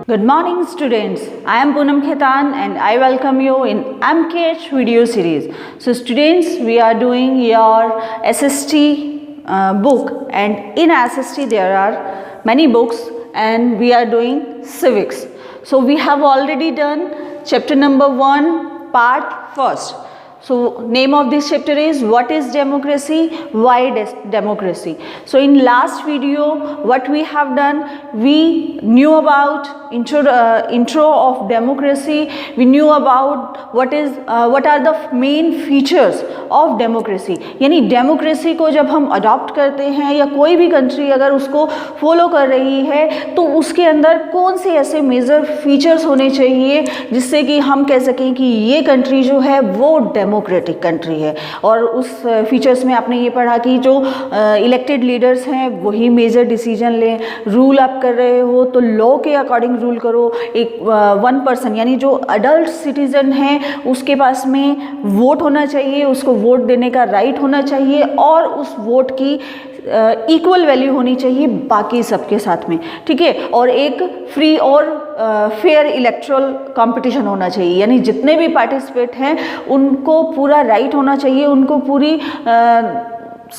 Good morning students, I am Poonam Khetan and I welcome you in MKH video series. So students, we are doing your SST book, and in SST there are many books and we are doing civics. So we have already done chapter number 1 part first. So name of this chapter is what is democracy, why democracy. So in last video what we have done, we knew about intro of democracy. We knew about what are the main features of democracy. यानी democracy को जब हम adopt करते हैं या कोई भी country अगर उसको फॉलो कर रही है तो उसके अंदर कौन से ऐसे मेजर फीचर्स होने चाहिए जिससे कि हम कह सकें कि ये कंट्री जो है वो डेमोक्रेटिक कंट्री है। और उस फीचर्स में आपने ये पढ़ा कि जो इलेक्टेड लीडर्स हैं वही मेजर डिसीजन लें, रूल आप कर रहे हो तो लॉ के अकॉर्डिंग रूल करो। एक वन पर्सन यानी जो अडल्ट सिटीजन है उसके पास में वोट होना चाहिए, उसको वोट देने का राइट होना चाहिए और उस वोट की इक्वल वैल्यू होनी चाहिए बाकी सबके साथ में, ठीक है। और एक फ्री और फेयर इलेक्टोरल कंपटीशन होना चाहिए, यानी जितने भी पार्टिसिपेट हैं उनको पूरा राइट होना चाहिए, उनको पूरी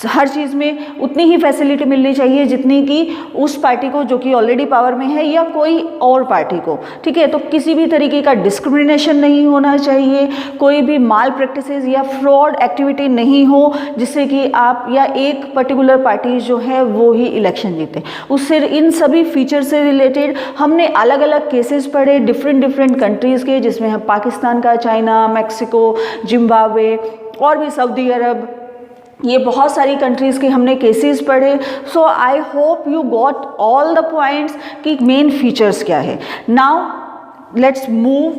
हर चीज़ में उतनी ही फैसिलिटी मिलनी चाहिए जितनी कि उस पार्टी को जो कि ऑलरेडी पावर में है या कोई और पार्टी को, ठीक है। तो किसी भी तरीके का डिस्क्रिमिनेशन नहीं होना चाहिए, कोई भी माल प्रैक्टिसेस या फ्रॉड एक्टिविटी नहीं हो जिससे कि आप या एक पर्टिकुलर पार्टी जो है वो ही इलेक्शन जीते। उससे इन सभी फीचर से रिलेटेड हमने अलग अलग केसेस पढ़े डिफरेंट कंट्रीज़ के, जिसमें हम पाकिस्तान का, चाइना, मैक्सिको, जिम्बाब्वे और भी सऊदी अरब, ये बहुत सारी कंट्रीज़ के हमने केसेस पढ़े। So I hope you got all the points कि मेन फीचर्स क्या है। Now let's move.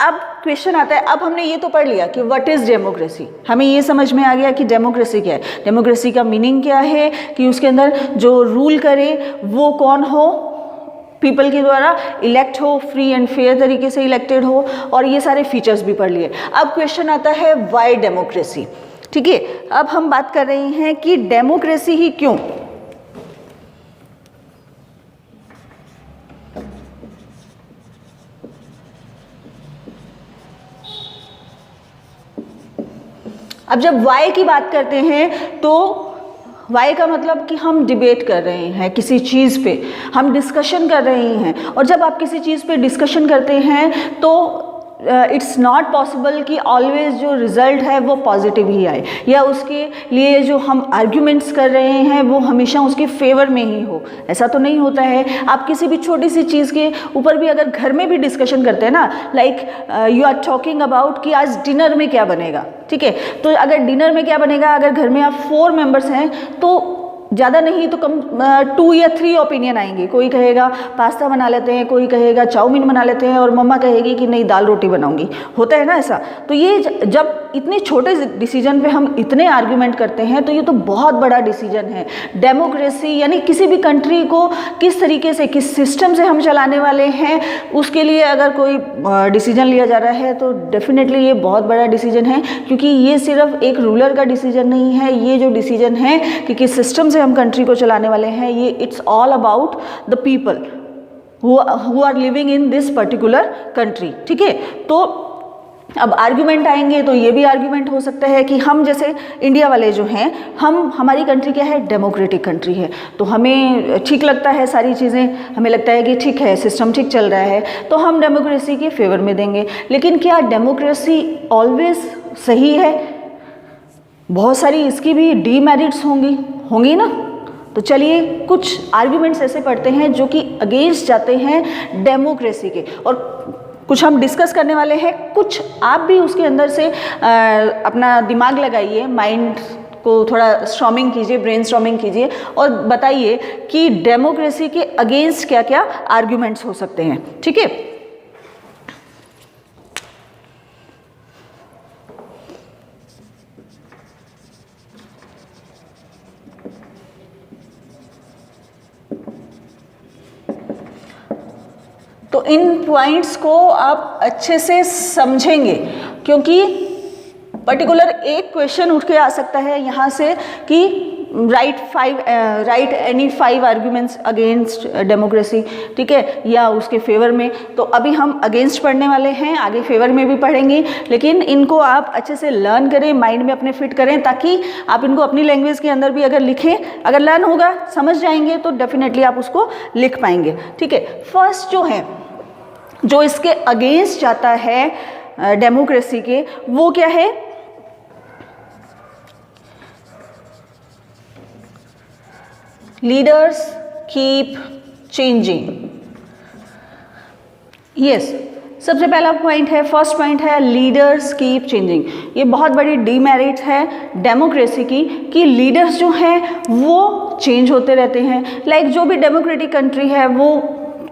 अब क्वेश्चन आता है, अब हमने ये तो पढ़ लिया कि व्हाट इज़ डेमोक्रेसी, हमें ये समझ में आ गया कि डेमोक्रेसी क्या है, डेमोक्रेसी का मीनिंग क्या है, कि उसके अंदर जो रूल करे वो कौन हो, पीपल के द्वारा इलेक्ट हो, फ्री एंड फेयर तरीके से इलेक्टेड हो, और ये सारे फीचर्स भी पढ़ लिए। अब क्वेश्चन आता है व्हाई डेमोक्रेसी, ठीक है। अब हम बात कर रहे हैं कि डेमोक्रेसी ही क्यों। अब जब वाई की बात करते हैं तो वाई का मतलब कि हम डिबेट कर रहे हैं किसी चीज़ पे, हम डिस्कशन कर रहे हैं। और जब आप किसी चीज़ पे डिस्कशन करते हैं तो इट्स नॉट पॉसिबल कि ऑलवेज जो रिज़ल्ट है वो पॉजिटिव ही आए, या उसके लिए जो हम आर्ग्यूमेंट्स कर रहे हैं वो हमेशा उसके फेवर में ही हो, ऐसा तो नहीं होता है। आप किसी भी छोटी सी चीज़ के ऊपर भी अगर घर में भी डिस्कशन करते हैं ना, like you are talking about कि आज डिनर में क्या बनेगा, ठीक है। तो अगर डिनर में क्या बनेगा, अगर घर में आप 4 मेंबर्स हैं तो ज़्यादा नहीं तो कम 2 या 3 ओपिनियन आएंगे। कोई कहेगा पास्ता बना लेते हैं, कोई कहेगा चाउमीन बना लेते हैं, और मम्मा कहेगी कि नहीं दाल रोटी बनाऊंगी, होता है ना ऐसा। तो ये जब इतने छोटे डिसीजन पे हम इतने आर्ग्यूमेंट करते हैं तो ये तो बहुत बड़ा डिसीजन है। डेमोक्रेसी यानी किसी भी कंट्री को किस तरीके से, किस सिस्टम से हम चलाने वाले हैं, उसके लिए अगर कोई डिसीजन लिया जा रहा है तो डेफिनेटली ये बहुत बड़ा डिसीजन है, क्योंकि ये सिर्फ एक रूलर का डिसीजन नहीं है। ये जो डिसीजन है कि किस सिस्टम हम कंट्री को चलाने वाले हैं, ये it's all about the people who are living in this particular country, ठीक है। तो अब आर्ग्यूमेंट आएंगे तो ये भी आर्ग्यूमेंट हो सकता है कि हम जैसे इंडिया वाले जो हैं, हमारी कंट्री क्या है, डेमोक्रेटिक कंट्री है, तो हमें ठीक लगता है सारी चीज़ें, हमें लगता है कि ठीक है सिस्टम ठीक चल रहा है तो हम डेमोक्रेसी के फेवर में देंगे। लेकिन क्या डेमोक्रेसी ऑलवेज सही है? बहुत सारी इसकी भी डीमेरिट्स होंगी ना। तो चलिए कुछ आर्ग्यूमेंट्स ऐसे पढ़ते हैं जो कि अगेंस्ट जाते हैं डेमोक्रेसी के, और कुछ हम डिस्कस करने वाले हैं। कुछ आप भी उसके अंदर से अपना दिमाग लगाइए, माइंड को थोड़ा स्टॉर्मिंग कीजिए, ब्रेन स्टॉर्मिंग कीजिए और बताइए कि डेमोक्रेसी के अगेंस्ट क्या क्या आर्ग्यूमेंट्स हो सकते हैं, ठीक है। तो इन पॉइंट्स को आप अच्छे से समझेंगे, क्योंकि पर्टिकुलर एक क्वेश्चन उठ के आ सकता है यहाँ से कि right any 5 arguments against democracy, ठीक है, या उसके फेवर में। तो अभी हम अगेंस्ट पढ़ने वाले हैं, आगे फेवर में भी पढ़ेंगे, लेकिन इनको आप अच्छे से लर्न करें, माइंड में अपने फिट करें, ताकि आप इनको अपनी लैंग्वेज के अंदर भी अगर लिखें, अगर लर्न होगा, समझ जाएंगे, तो डेफिनेटली आप उसको लिख पाएंगे, ठीक है। फर्स्ट जो है, जो इसके अगेंस्ट जाता है डेमोक्रेसी के, वो क्या है? Leaders keep changing. यस, सबसे पहला पॉइंट है, फर्स्ट पॉइंट है लीडर्स कीप चेंजिंग। ये बहुत बड़ी डीमेरिट है डेमोक्रेसी की कि लीडर्स जो हैं वो चेंज होते रहते हैं। लाइक जो भी डेमोक्रेटिक कंट्री है वो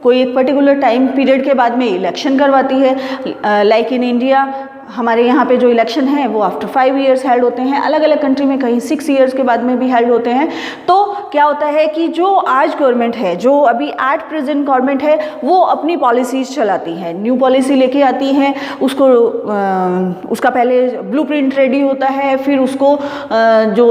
कोई एक पर्टिकुलर टाइम पीरियड के बाद में इलेक्शन करवाती है। लाइक इन इंडिया हमारे यहाँ पे जो इलेक्शन है वो आफ्टर 5 ईयर्स हेल्ड होते हैं, अलग अलग कंट्री में कहीं 6 ईयर्स के बाद में भी हेल्ड होते हैं। तो क्या होता है कि जो आज गवर्नमेंट है, जो अभी एट प्रेजेंट गवर्नमेंट है, वो अपनी पॉलिसीज़ चलाती है, न्यू पॉलिसी लेके आती है, उसको उसका पहले ब्लूप्रिंट रेडी होता है, फिर उसको जो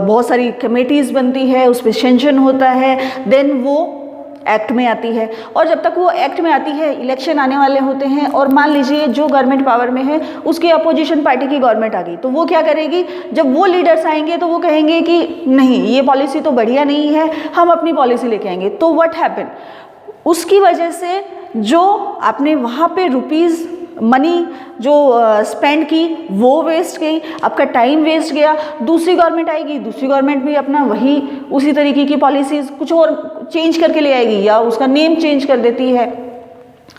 बहुत सारी कमेटीज़ बनती है, उस पर सेंशन होता है, देन वो एक्ट में आती है। और जब तक वो एक्ट में आती है, इलेक्शन आने वाले होते हैं, और मान लीजिए जो गवर्नमेंट पावर में है उसकी अपोजिशन पार्टी की गवर्नमेंट आ गई, तो वो क्या करेगी? जब वो लीडर्स आएंगे तो वो कहेंगे कि नहीं, ये पॉलिसी तो बढ़िया नहीं है, हम अपनी पॉलिसी लेके आएंगे। तो व्हाट हैपन, उसकी वजह से जो आपने वहाँ पे रुपीज़ मनी जो स्पेंड की वो वेस्ट गई, आपका टाइम वेस्ट गया। दूसरी गवर्नमेंट आएगी, दूसरी गवर्नमेंट भी अपना वही उसी तरीके की पॉलिसीज़ कुछ और चेंज करके ले आएगी, या उसका नेम चेंज कर देती है।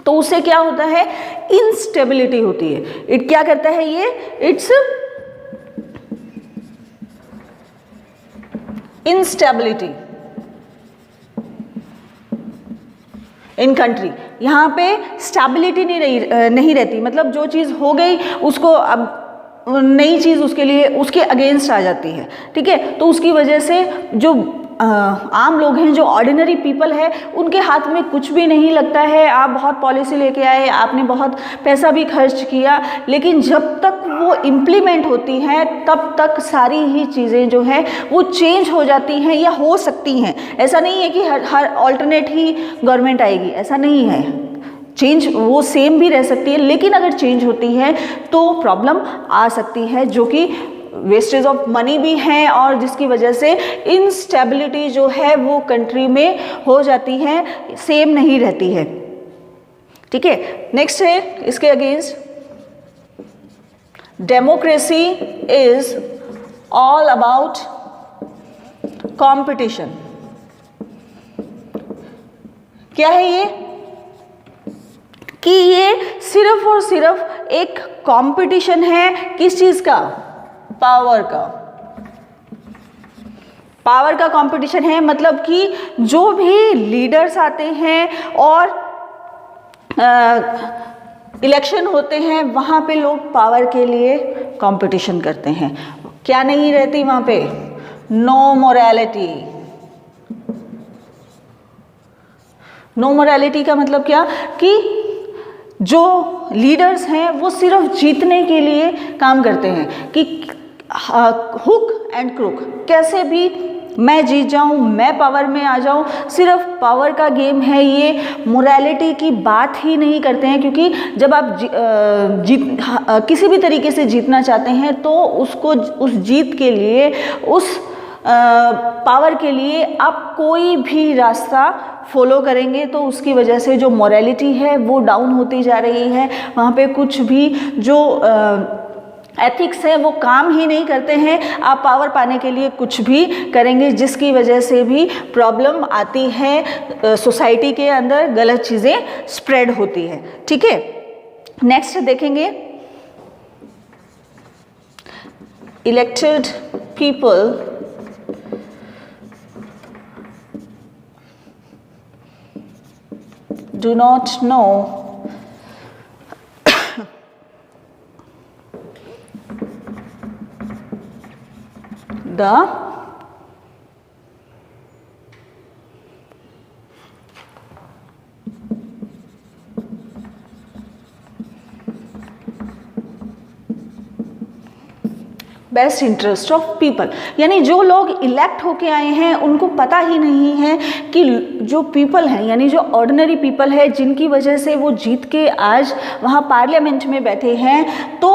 तो उससे क्या होता है? इनस्टेबिलिटी होती है। इट क्या करता है ये? It's instability in country. यहाँ पे स्टेबिलिटी नहीं रहती, मतलब जो चीज़ हो गई उसको अब नई चीज़ उसके लिए उसके अगेंस्ट आ जाती है, ठीक है। तो उसकी वजह से जो आम लोग हैं, जो ऑर्डिनरी पीपल है, उनके हाथ में कुछ भी नहीं लगता है। आप बहुत पॉलिसी लेके आए, आपने बहुत पैसा भी खर्च किया, लेकिन जब तक वो इम्प्लीमेंट होती हैं तब तक सारी ही चीज़ें जो हैं वो चेंज हो जाती हैं या हो सकती हैं। ऐसा नहीं है कि हर ऑल्टरनेट ही गवर्नमेंट आएगी, ऐसा नहीं है। चेंज वो सेम भी रह सकती है, लेकिन अगर चेंज होती है तो प्रॉब्लम आ सकती है, जो कि वेस्टेज ऑफ मनी भी है, और जिसकी वजह से इनस्टेबिलिटी जो है वो कंट्री में हो जाती है, सेम नहीं रहती है, ठीक है। नेक्स्ट है इसके against, democracy is all about competition. क्या है ये? कि ये सिर्फ और सिर्फ एक कंपटीशन है, किस चीज का? पावर का। पावर का कंपटीशन है, मतलब कि जो भी लीडर्स आते हैं और इलेक्शन होते हैं, वहां पे लोग पावर के लिए कंपटीशन करते हैं। क्या नहीं रहती वहां पे? No morality. नो मोरालिटी का मतलब क्या? कि जो लीडर्स हैं वो सिर्फ जीतने के लिए काम करते हैं, कि हुक एंड क्रुक, कैसे भी मैं जीत जाऊं, मैं पावर में आ जाऊं, सिर्फ पावर का गेम है ये। मोरालिटी की बात ही नहीं करते हैं, क्योंकि जब आप किसी भी तरीके से जीतना चाहते हैं तो उसको उस जीत के लिए, उस पावर के लिए आप कोई भी रास्ता फॉलो करेंगे, तो उसकी वजह से जो मोरालिटी है वो डाउन होती जा रही है। वहाँ पे कुछ भी जो एथिक्स है वो काम ही नहीं करते हैं। आप पावर पाने के लिए कुछ भी करेंगे, जिसकी वजह से भी प्रॉब्लम आती है, सोसाइटी के अंदर गलत चीज़ें स्प्रेड होती है, ठीक है। नेक्स्ट देखेंगे, elected people do not know the best interest of people. यानी जो लोग इलेक्ट होके आए हैं उनको पता ही नहीं है कि जो पीपल हैं, यानी जो ऑर्डिनरी पीपल है, जिनकी वजह से वो जीत के आज वहाँ पार्लियामेंट में बैठे हैं, तो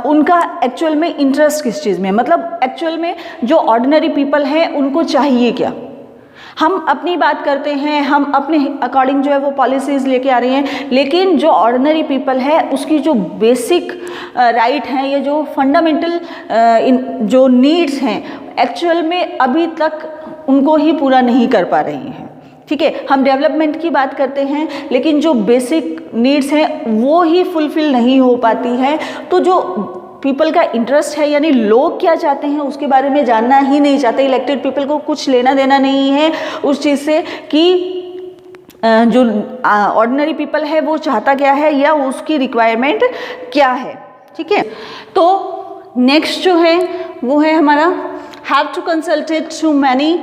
उनका एक्चुअल में इंटरेस्ट किस चीज़ में, मतलब एक्चुअल में जो ऑर्डिनरी पीपल हैं उनको चाहिए क्या। हम अपनी बात करते हैं, हम अपने अकॉर्डिंग जो है वो पॉलिसीज़ लेके आ रहे हैं, लेकिन जो ऑर्डिनरी पीपल है उसकी जो बेसिक राइट हैं या जो फंडामेंटल जो नीड्स हैं एक्चुअल में अभी तक उनको ही पूरा नहीं कर पा रही हैं। ठीक है, हम डेवलपमेंट की बात करते हैं लेकिन जो बेसिक नीड्स हैं वो ही फुलफिल नहीं हो पाती है। तो जो पीपल का इंटरेस्ट है, यानी लोग क्या चाहते हैं उसके बारे में जानना ही नहीं चाहते। इलेक्टेड पीपल को कुछ लेना देना नहीं है उस चीज़ से कि जो ऑर्डिनरी पीपल है वो चाहता क्या है या उसकी रिक्वायरमेंट क्या है। ठीक है, तो नेक्स्ट जो है वो है हमारा have to consulted to many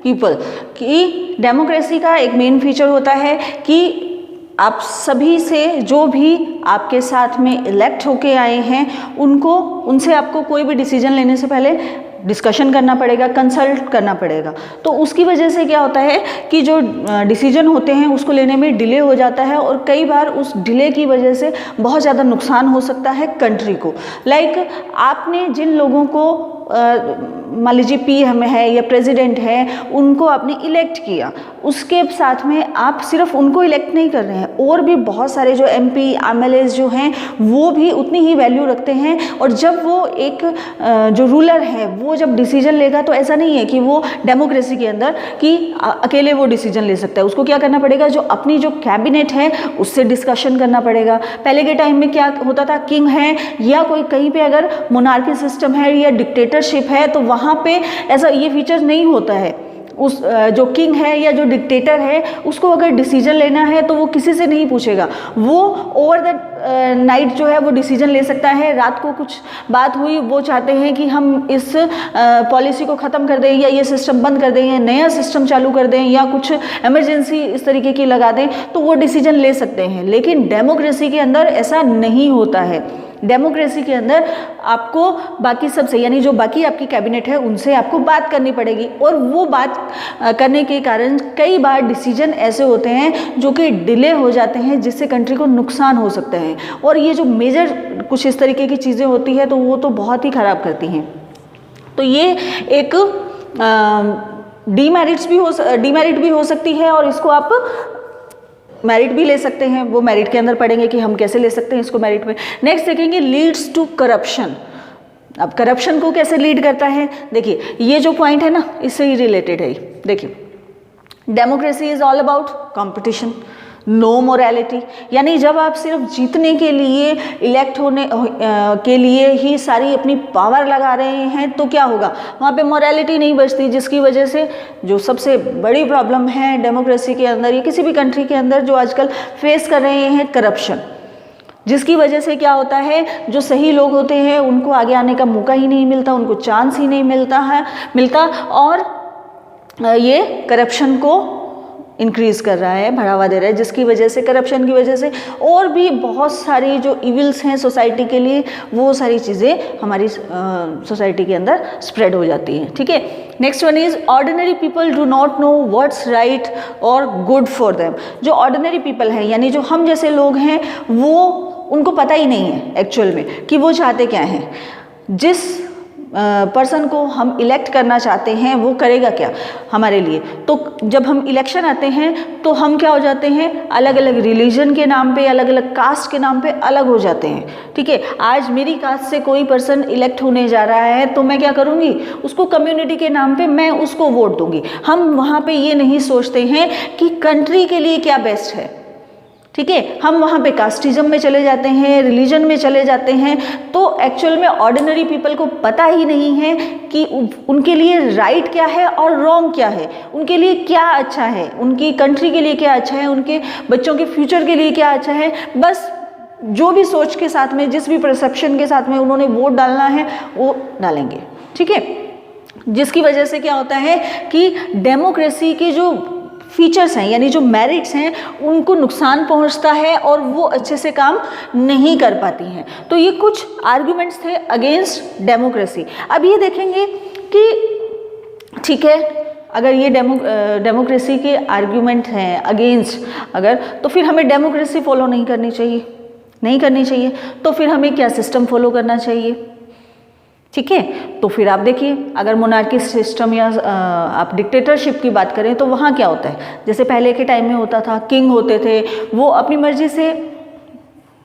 people. कि डेमोक्रेसी का एक मेन फीचर होता है कि आप सभी से, जो भी आपके साथ में इलेक्ट होके आए हैं, उनसे आपको कोई भी डिसीजन लेने से पहले डिस्कशन करना पड़ेगा, कंसल्ट करना पड़ेगा। तो उसकी वजह से क्या होता है कि जो डिसीजन होते हैं उसको लेने में डिले हो जाता है और कई बार उस डिले की वजह से बहुत ज़्यादा नुकसान हो सकता है कंट्री को। लाइक आपने जिन लोगों को मान लीजिए पीएम है या प्रेसिडेंट है, उनको आपने इलेक्ट किया, उसके साथ में आप सिर्फ उनको इलेक्ट नहीं कर रहे हैं, और भी बहुत सारे जो एमपी एमएलएस जो हैं वो भी उतनी ही वैल्यू रखते हैं। और जब वो एक जो रूलर है वो जब डिसीजन लेगा तो ऐसा नहीं है कि वो डेमोक्रेसी के अंदर कि अकेले वो डिसीजन ले सकता है। उसको क्या करना पड़ेगा, जो अपनी जो कैबिनेट है उससे डिस्कशन करना पड़ेगा। पहले के टाइम में क्या होता था, किंग है या कोई कहीं पे अगर मोनार्की सिस्टम है या डिक्टेटरशिप है तो वहाँ पे ऐसा ये फीचर नहीं होता है। उस जो किंग है या जो डिक्टेटर है उसको अगर डिसीजन लेना है तो वो किसी से नहीं पूछेगा, वो ओवर द नाइट जो है वो डिसीजन ले सकता है। रात को कुछ बात हुई, वो चाहते हैं कि हम इस पॉलिसी को ख़त्म कर दें या ये सिस्टम बंद कर दें या नया सिस्टम चालू कर दें या कुछ इमरजेंसी इस तरीके की लगा दें, तो वो डिसीजन ले सकते हैं। लेकिन डेमोक्रेसी के अंदर ऐसा नहीं होता है। डेमोक्रेसी के अंदर आपको बाकी सबसे, यानी जो बाकी आपकी कैबिनेट है उनसे आपको बात करनी पड़ेगी, और वो बात करने के कारण कई बार डिसीजन ऐसे होते हैं जो कि डिले हो जाते हैं, जिससे कंट्री को नुकसान हो सकता है। और ये जो मेजर कुछ इस तरीके की चीज़ें होती है तो वो तो बहुत ही ख़राब करती हैं। तो ये एक डीमेरिट भी हो सकती है, और इसको आप मेरिट भी ले सकते हैं। वो मेरिट के अंदर पढ़ेंगे कि हम कैसे ले सकते हैं इसको मेरिट में। नेक्स्ट देखेंगे लीड्स टू करप्शन। अब करप्शन को कैसे लीड करता है, देखिए ये जो पॉइंट है ना इससे ही रिलेटेड है। देखिए democracy is all about competition, no morality. यानी जब आप सिर्फ जीतने के लिए, इलेक्ट होने के लिए ही सारी अपनी पावर लगा रहे हैं तो क्या होगा, वहाँ पे मोरालिटी नहीं बचती, जिसकी वजह से जो सबसे बड़ी प्रॉब्लम है डेमोक्रेसी के अंदर या किसी भी कंट्री के अंदर जो आजकल फेस कर रहे हैं, करप्शन। जिसकी वजह से क्या होता है, जो सही लोग होते हैं उनको आगे आने का मौका ही नहीं मिलता, उनको चांस ही नहीं मिलता और ये करप्शन को इंक्रीज कर रहा है, बढ़ावा दे रहा है, जिसकी वजह से, करप्शन की वजह से और भी बहुत सारी जो इविल्स हैं सोसाइटी के लिए, वो सारी चीज़ें हमारी सोसाइटी के अंदर स्प्रेड हो जाती हैं। ठीक है, next one is ordinary people do not know what's right और गुड फॉर देम। जो ऑर्डिनरी पीपल हैं, यानी जो हम जैसे लोग हैं, वो उनको पता ही नहीं है एक्चुअल में कि वो चाहते क्या हैं। जिस पर्सन को हम इलेक्ट करना चाहते हैं वो करेगा क्या हमारे लिए। तो जब हम इलेक्शन आते हैं तो हम क्या हो जाते हैं, अलग अलग रिलीजन के नाम पे, अलग अलग कास्ट के नाम पे अलग हो जाते हैं। ठीक है, आज मेरी कास्ट से कोई पर्सन इलेक्ट होने जा रहा है तो मैं क्या करूँगी, उसको कम्युनिटी के नाम पे मैं उसको वोट दूंगी। हम वहाँ पे ये नहीं सोचते हैं कि कंट्री के लिए क्या बेस्ट है। ठीक है, हम वहाँ पे कास्टिज्म में चले जाते हैं, रिलीजन में चले जाते हैं। तो एक्चुअल में ऑर्डिनरी पीपल को पता ही नहीं है कि उनके लिए राइट क्या है और रॉन्ग क्या है, उनके लिए क्या अच्छा है, उनकी कंट्री के लिए क्या अच्छा है, उनके बच्चों के फ्यूचर के लिए क्या अच्छा है। बस जो भी सोच के साथ में, जिस भी परसेप्शन के साथ में उन्होंने वोट डालना है वो डालेंगे। ठीक है, जिसकी वजह से क्या होता है कि डेमोक्रेसी की जो फीचर्स हैं यानी जो मेरिट्स हैं उनको नुकसान पहुंचता है और वो अच्छे से काम नहीं कर पाती हैं। तो ये कुछ आर्गुमेंट्स थे अगेंस्ट डेमोक्रेसी। अब ये देखेंगे कि ठीक है, अगर ये डेमोक्रेसी के आर्ग्यूमेंट हैं अगेंस्ट अगर, तो फिर हमें डेमोक्रेसी फॉलो नहीं करनी चाहिए। तो फिर हमें क्या सिस्टम फॉलो करना चाहिए? ठीक है, तो फिर आप देखिए, अगर मोनार्की सिस्टम या आप डिक्टेटरशिप की बात करें तो वहाँ क्या होता है, जैसे पहले के टाइम में होता था, किंग होते थे, वो अपनी मर्जी से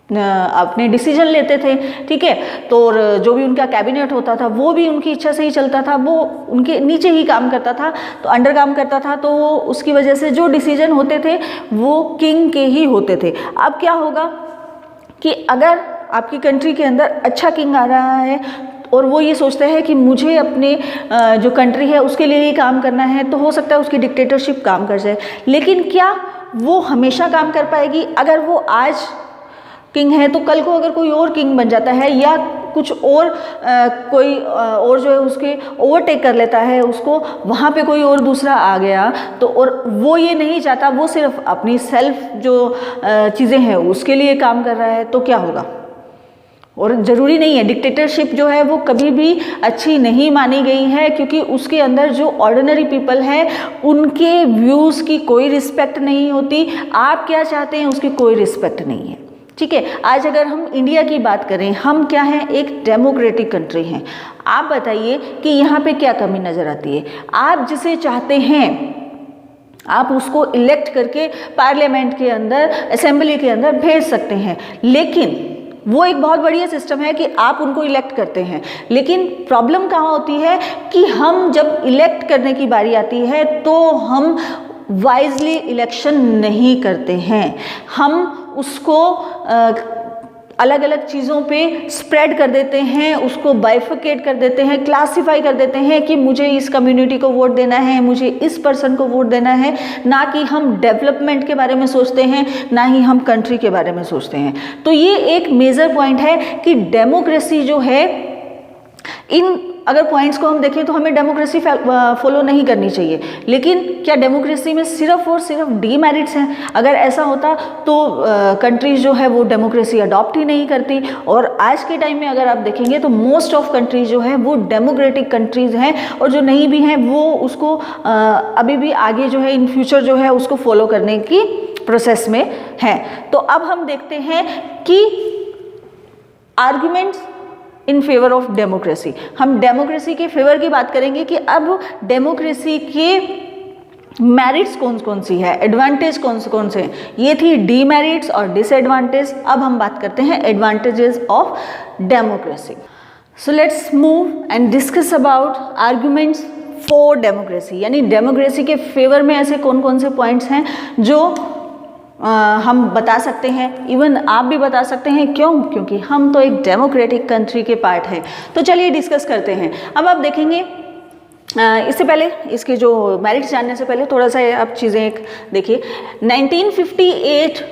अपने डिसीजन लेते थे। ठीक है, तो जो भी उनका कैबिनेट होता था वो भी उनकी इच्छा से ही चलता था, वो उनके नीचे ही काम करता था, तो अंडर काम करता था, तो उसकी वजह से जो डिसीजन होते थे वो किंग के ही होते थे। अब क्या होगा कि अगर आपकी कंट्री के अंदर अच्छा किंग आ रहा है और वो ये सोचता है कि मुझे अपने जो कंट्री है उसके लिए ही काम करना है, तो हो सकता है उसकी डिक्टेटरशिप काम कर जाए। लेकिन क्या वो हमेशा काम कर पाएगी? अगर वो आज किंग है तो कल को अगर कोई और किंग बन जाता है या कुछ और कोई और जो है उसके ओवरटेक कर लेता है उसको, वहाँ पे कोई और दूसरा आ गया, तो और वो ये नहीं चाहता, वो सिर्फ अपनी सेल्फ जो चीज़ें हैं उसके लिए काम कर रहा है, तो क्या होगा? और ज़रूरी नहीं है, डिक्टेटरशिप जो है वो कभी भी अच्छी नहीं मानी गई है, क्योंकि उसके अंदर जो ऑर्डिनरी पीपल है उनके व्यूज़ की कोई रिस्पेक्ट नहीं होती, आप क्या चाहते हैं उसकी कोई रिस्पेक्ट नहीं है। ठीक है, आज अगर हम इंडिया की बात करें, हम क्या हैं, एक डेमोक्रेटिक कंट्री हैं। आप बताइए कि यहाँ पे क्या कमी नज़र आती है? आप जिसे चाहते हैं आप उसको इलेक्ट करके पार्लियामेंट के अंदर, असेंबली के अंदर भेज सकते हैं, लेकिन वो एक बहुत बढ़िया सिस्टम है कि आप उनको इलेक्ट करते हैं। लेकिन प्रॉब्लम कहाँ होती है कि हम जब इलेक्ट करने की बारी आती है तो हम वाइजली इलेक्शन नहीं करते हैं, हम उसको अलग अलग चीज़ों पे स्प्रेड कर देते हैं, उसको बाइफिकेट कर देते हैं, क्लासिफाई कर देते हैं कि मुझे इस कम्युनिटी को वोट देना है, मुझे इस पर्सन को वोट देना है, ना कि हम डेवलपमेंट के बारे में सोचते हैं, ना ही हम कंट्री के बारे में सोचते हैं। तो ये एक मेजर पॉइंट है कि डेमोक्रेसी जो है, इन अगर पॉइंट्स को हम देखें तो हमें डेमोक्रेसी फॉलो नहीं करनी चाहिए। लेकिन क्या डेमोक्रेसी में सिर्फ और सिर्फ डीमेरिट्स हैं? अगर ऐसा होता तो कंट्रीज़ जो है वो डेमोक्रेसी अडॉप्ट ही नहीं करती। और आज के टाइम में अगर आप देखेंगे तो मोस्ट ऑफ कंट्रीज़ जो है वो डेमोक्रेटिक कंट्रीज़ हैं, और जो नहीं भी हैं वो उसको अभी भी आगे जो है इन फ्यूचर जो है उसको फॉलो करने की प्रोसेस में है। तो अब हम देखते हैं कि arguments in favour of democracy. हम डेमोक्रेसी के फेवर की बात करेंगे कि अब डेमोक्रेसी के मेरिट्स कौन कौन सी है, एडवांटेज कौन से हैं। ये थी डीमेरिट्स और डिसएडवांटेज। अब हम बात करते हैं advantages of democracy. So let's move and discuss about arguments for democracy, यानी डेमोक्रेसी के फेवर में ऐसे कौन कौन से पॉइंट्स हैं जो हम बता सकते हैं, इवन आप भी बता सकते हैं। क्यों? क्योंकि हम तो एक डेमोक्रेटिक कंट्री के पार्ट हैं। तो चलिए डिस्कस करते हैं। अब आप देखेंगे, इससे पहले इसके जो मेरिट्स जानने से पहले थोड़ा सा आप चीज़ें एक देखिए। 1958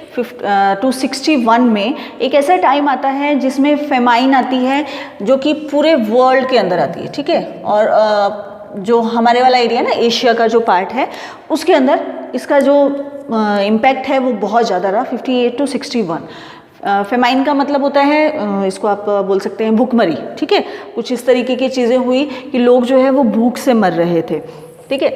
to 61 में एक ऐसा टाइम आता है जिसमें फेमाइन आती है, जो कि पूरे वर्ल्ड के अंदर आती है। ठीक है, और जो हमारे वाला एरिया ना, एशिया का जो पार्ट है, उसके अंदर इसका जो इम्पैक्ट है वो बहुत ज़्यादा रहा। 58 to 61 फेमाइन का मतलब होता है, इसको आप बोल सकते हैं भूखमरी। ठीक है, कुछ इस तरीके की चीज़ें हुई कि लोग जो है वो भूख से मर रहे थे। ठीक है,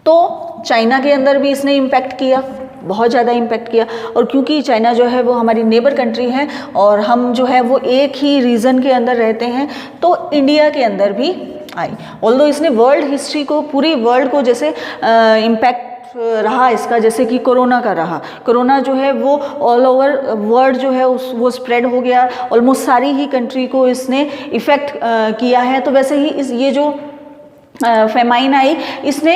तो चाइना के अंदर भी इसने इम्पैक्ट किया, बहुत ज़्यादा इम्पैक्ट किया। और क्योंकि चाइना जो है वो हमारी नेबर कंट्री है और हम जो है वो एक ही रीजन के अंदर रहते हैं, तो इंडिया के अंदर भी आई। ऑल्दो इसने वर्ल्ड हिस्ट्री को, पूरी वर्ल्ड को जैसे इम्पैक्ट रहा इसका, जैसे कि कोरोना का रहा। कोरोना जो है वो ऑल ओवर वर्ल्ड जो है वो स्प्रेड हो गया, ऑलमोस्ट सारी ही कंट्री को इसने इफ़ेक्ट किया है। तो वैसे ही ये जो फेमाइन आई, इसने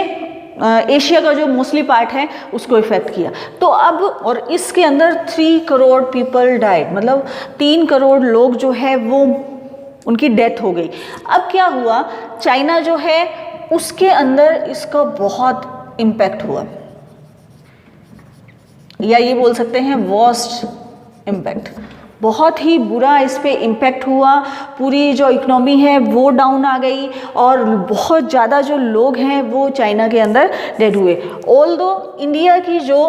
एशिया का जो मोस्टली पार्ट है उसको इफेक्ट किया। तो अब, और इसके अंदर 3 करोड़ पीपल डाइड, मतलब 3 करोड़ लोग जो है वो उनकी डेथ हो गई। अब क्या हुआ, चाइना जो है उसके अंदर इसका बहुत इम्पैक्ट हुआ, या ये बोल सकते हैं वर्स्ट इम्पैक्ट, बहुत ही बुरा इस पे इम्पैक्ट हुआ, पूरी जो इकोनॉमी है वो डाउन आ गई और बहुत ज़्यादा जो लोग हैं वो चाइना के अंदर डेड हुए। ऑल्दो इंडिया की जो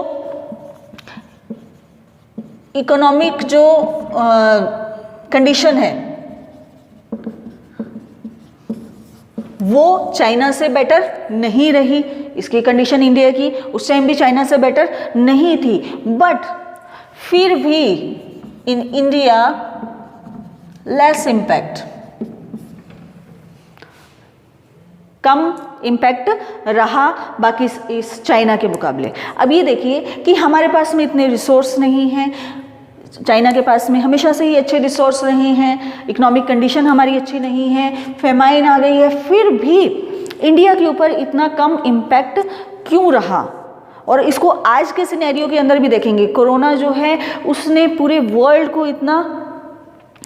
इकोनॉमिक जो कंडीशन है वो चाइना से बेटर नहीं रही, इसकी कंडीशन इंडिया की उस टाइम भी चाइना से बेटर नहीं थी, बट फिर भी in India less impact, come impact रहा बाकी इस चाइना के मुकाबले। अब ये देखिए कि हमारे पास में इतने रिसोर्स नहीं हैं, चाइना के पास में हमेशा से ही अच्छे रिसोर्स रहे हैं, इकोनॉमिक कंडीशन हमारी अच्छी नहीं है, फेमाइन आ गई है, फिर भी इंडिया के ऊपर इतना कम इम्पैक्ट क्यों रहा। और इसको आज के सिनेरियो के अंदर भी देखेंगे, कोरोना जो है उसने पूरे वर्ल्ड को इतना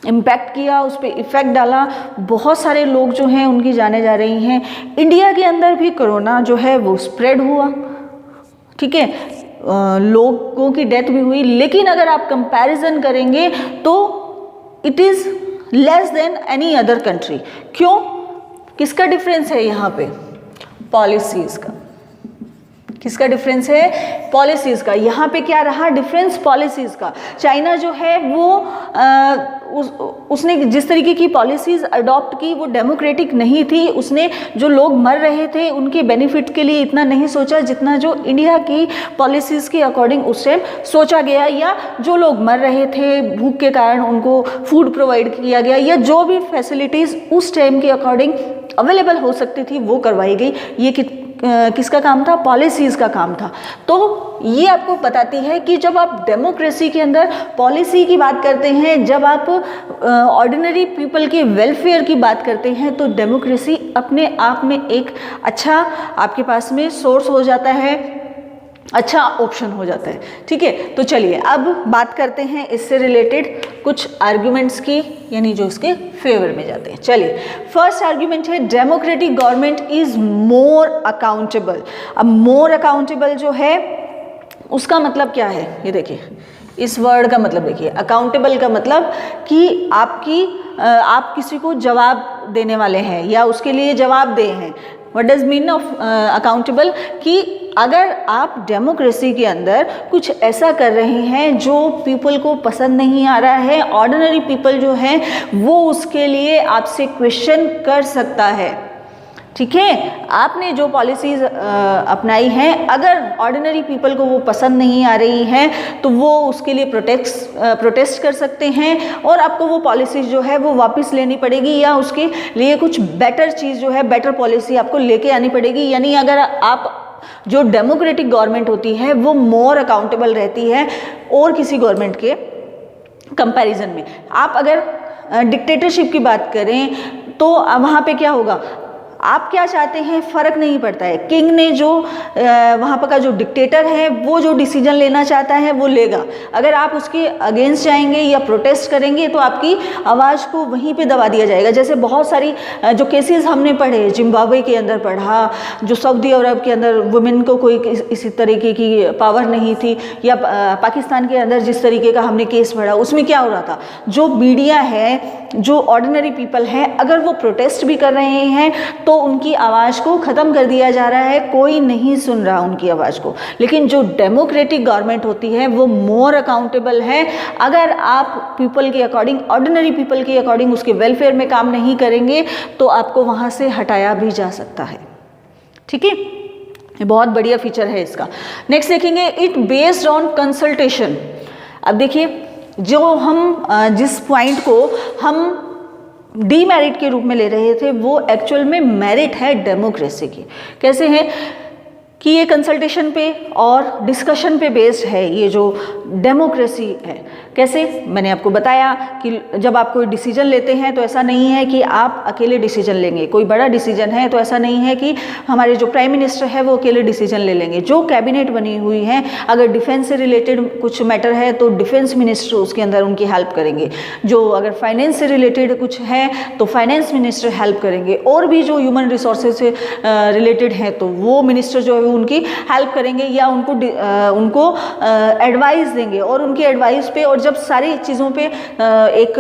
इम्पैक्ट किया, उस पर इफ़ेक्ट डाला, बहुत सारे लोग जो हैं उनकी जाने जा रही हैं। इंडिया के अंदर भी कोरोना जो है वो स्प्रेड हुआ, ठीक है, लोगों की डेथ भी हुई, लेकिन अगर आप कंपैरिजन करेंगे तो it is less than any other country. क्यों? किसका डिफरेंस है यहाँ पे? पॉलिसीज़ का। किसका डिफरेंस है? पॉलिसीज़ का। यहाँ पे क्या रहा डिफरेंस? पॉलिसीज़ का। चाइना जो है वो उसने जिस तरीके की पॉलिसीज़ अडॉप्ट की वो डेमोक्रेटिक नहीं थी, उसने जो लोग मर रहे थे उनके बेनिफिट के लिए इतना नहीं सोचा जितना जो इंडिया की पॉलिसीज़ के अकॉर्डिंग उस टाइम सोचा गया, या जो लोग मर रहे थे भूख के कारण उनको फूड प्रोवाइड किया गया, या जो भी फैसिलिटीज़ उस टाइम के अकॉर्डिंग अवेलेबल हो सकती थी वो करवाई गई। ये किसका काम था? पॉलिसीज़ का काम था। तो ये आपको बताती है कि जब आप डेमोक्रेसी के अंदर पॉलिसी की बात करते हैं, जब आप ऑर्डिनरी पीपल के वेलफेयर की बात करते हैं, तो डेमोक्रेसी अपने आप में एक अच्छा आपके पास में सोर्स हो जाता है, अच्छा ऑप्शन हो जाता है। ठीक है, तो चलिए अब बात करते हैं इससे रिलेटेड कुछ आर्ग्यूमेंट्स की, यानी जो इसके फेवर में जाते हैं। चलिए, फर्स्ट आर्ग्यूमेंट है democratic government is more accountable. अब मोर अकाउंटेबल जो है उसका मतलब क्या है? ये देखिए, इस वर्ड का मतलब देखिए, अकाउंटेबल का मतलब कि आप किसी को जवाब देने वाले हैं या उसके लिए जवाबदेह हैं। What does mean of accountable? कि अगर आप डेमोक्रेसी के अंदर कुछ ऐसा कर रहे हैं जो पीपल को पसंद नहीं आ रहा है, ऑर्डिनरी पीपल जो है वो उसके लिए आपसे क्वेश्चन कर सकता है। ठीक है, आपने जो पॉलिसीज़ अपनाई हैं, अगर ऑर्डिनरी पीपल को वो पसंद नहीं आ रही हैं तो वो उसके लिए प्रोटेस्ट कर सकते हैं और आपको वो पॉलिसीज़ जो है वो वापस लेनी पड़ेगी, या उसके लिए कुछ बेटर चीज़ जो है, बेटर पॉलिसी आपको लेके आनी पड़ेगी। यानी अगर आप जो डेमोक्रेटिक गवर्नमेंट होती है वो मोर अकाउंटेबल रहती है और किसी गवर्नमेंट के कंपैरिजन में। आप अगर डिक्टेटरशिप की बात करें तो वहाँ पे क्या होगा? आप क्या चाहते हैं फ़र्क नहीं पड़ता है, किंग ने जो वहाँ पर का जो डिक्टेटर है वो जो डिसीजन लेना चाहता है वो लेगा। अगर आप उसके अगेंस्ट जाएंगे या प्रोटेस्ट करेंगे तो आपकी आवाज़ को वहीं पे दबा दिया जाएगा। जैसे बहुत सारी जो केसेस हमने पढ़े, जिम्बाब्वे के अंदर पढ़ा, जो सऊदी अरब के अंदर वुमेन को कोई इसी तरीके की पावर नहीं थी, या पाकिस्तान के अंदर जिस तरीके का हमने केस पढ़ा, उसमें क्या हो रहा था? जो मीडिया है, जो ऑर्डिनरी पीपल है, अगर वो प्रोटेस्ट भी कर रहे हैं तो उनकी आवाज़ को ख़त्म कर दिया जा रहा है, कोई नहीं सुन रहा उनकी आवाज़ को। लेकिन जो डेमोक्रेटिक गवर्नमेंट होती है वो मोर अकाउंटेबल है। अगर आप पीपल के अकॉर्डिंग, ऑर्डिनरी पीपल के अकॉर्डिंग उसके वेलफेयर में काम नहीं करेंगे तो आपको वहाँ से हटाया भी जा सकता है। ठीक है, ये बहुत बढ़िया फीचर है इसका। नेक्स्ट देखेंगे, इट बेस्ड ऑन कंसल्टेशन। अब देखिए, जो हम जिस पॉइंट को हम डीमेरिट के रूप में ले रहे थे वो एक्चुअल में मेरिट है डेमोक्रेसी की। कैसे है कि ये कंसल्टेशन पे और डिस्कशन पे बेस्ड है ये जो डेमोक्रेसी है। कैसे? मैंने आपको बताया कि जब आप कोई डिसीजन लेते हैं तो ऐसा नहीं है कि आप अकेले डिसीजन लेंगे। कोई बड़ा डिसीजन है तो ऐसा नहीं है कि हमारे जो प्राइम मिनिस्टर है वो अकेले डिसीजन ले लेंगे। जो कैबिनेट बनी हुई है, अगर डिफेंस से रिलेटेड कुछ मैटर है तो डिफेंस मिनिस्टर उसके अंदर उनकी हेल्प करेंगे। जो अगर फाइनेंस से रिलेटेड कुछ है तो फाइनेंस मिनिस्टर हेल्प करेंगे। और भी जो ह्यूमन रिसोर्सेज से रिलेटेड हैं तो वो मिनिस्टर जो है वो उनकी हेल्प करेंगे या उनको एडवाइस देंगे, और उनकी एडवाइस पे और जब सारी चीज़ों पे एक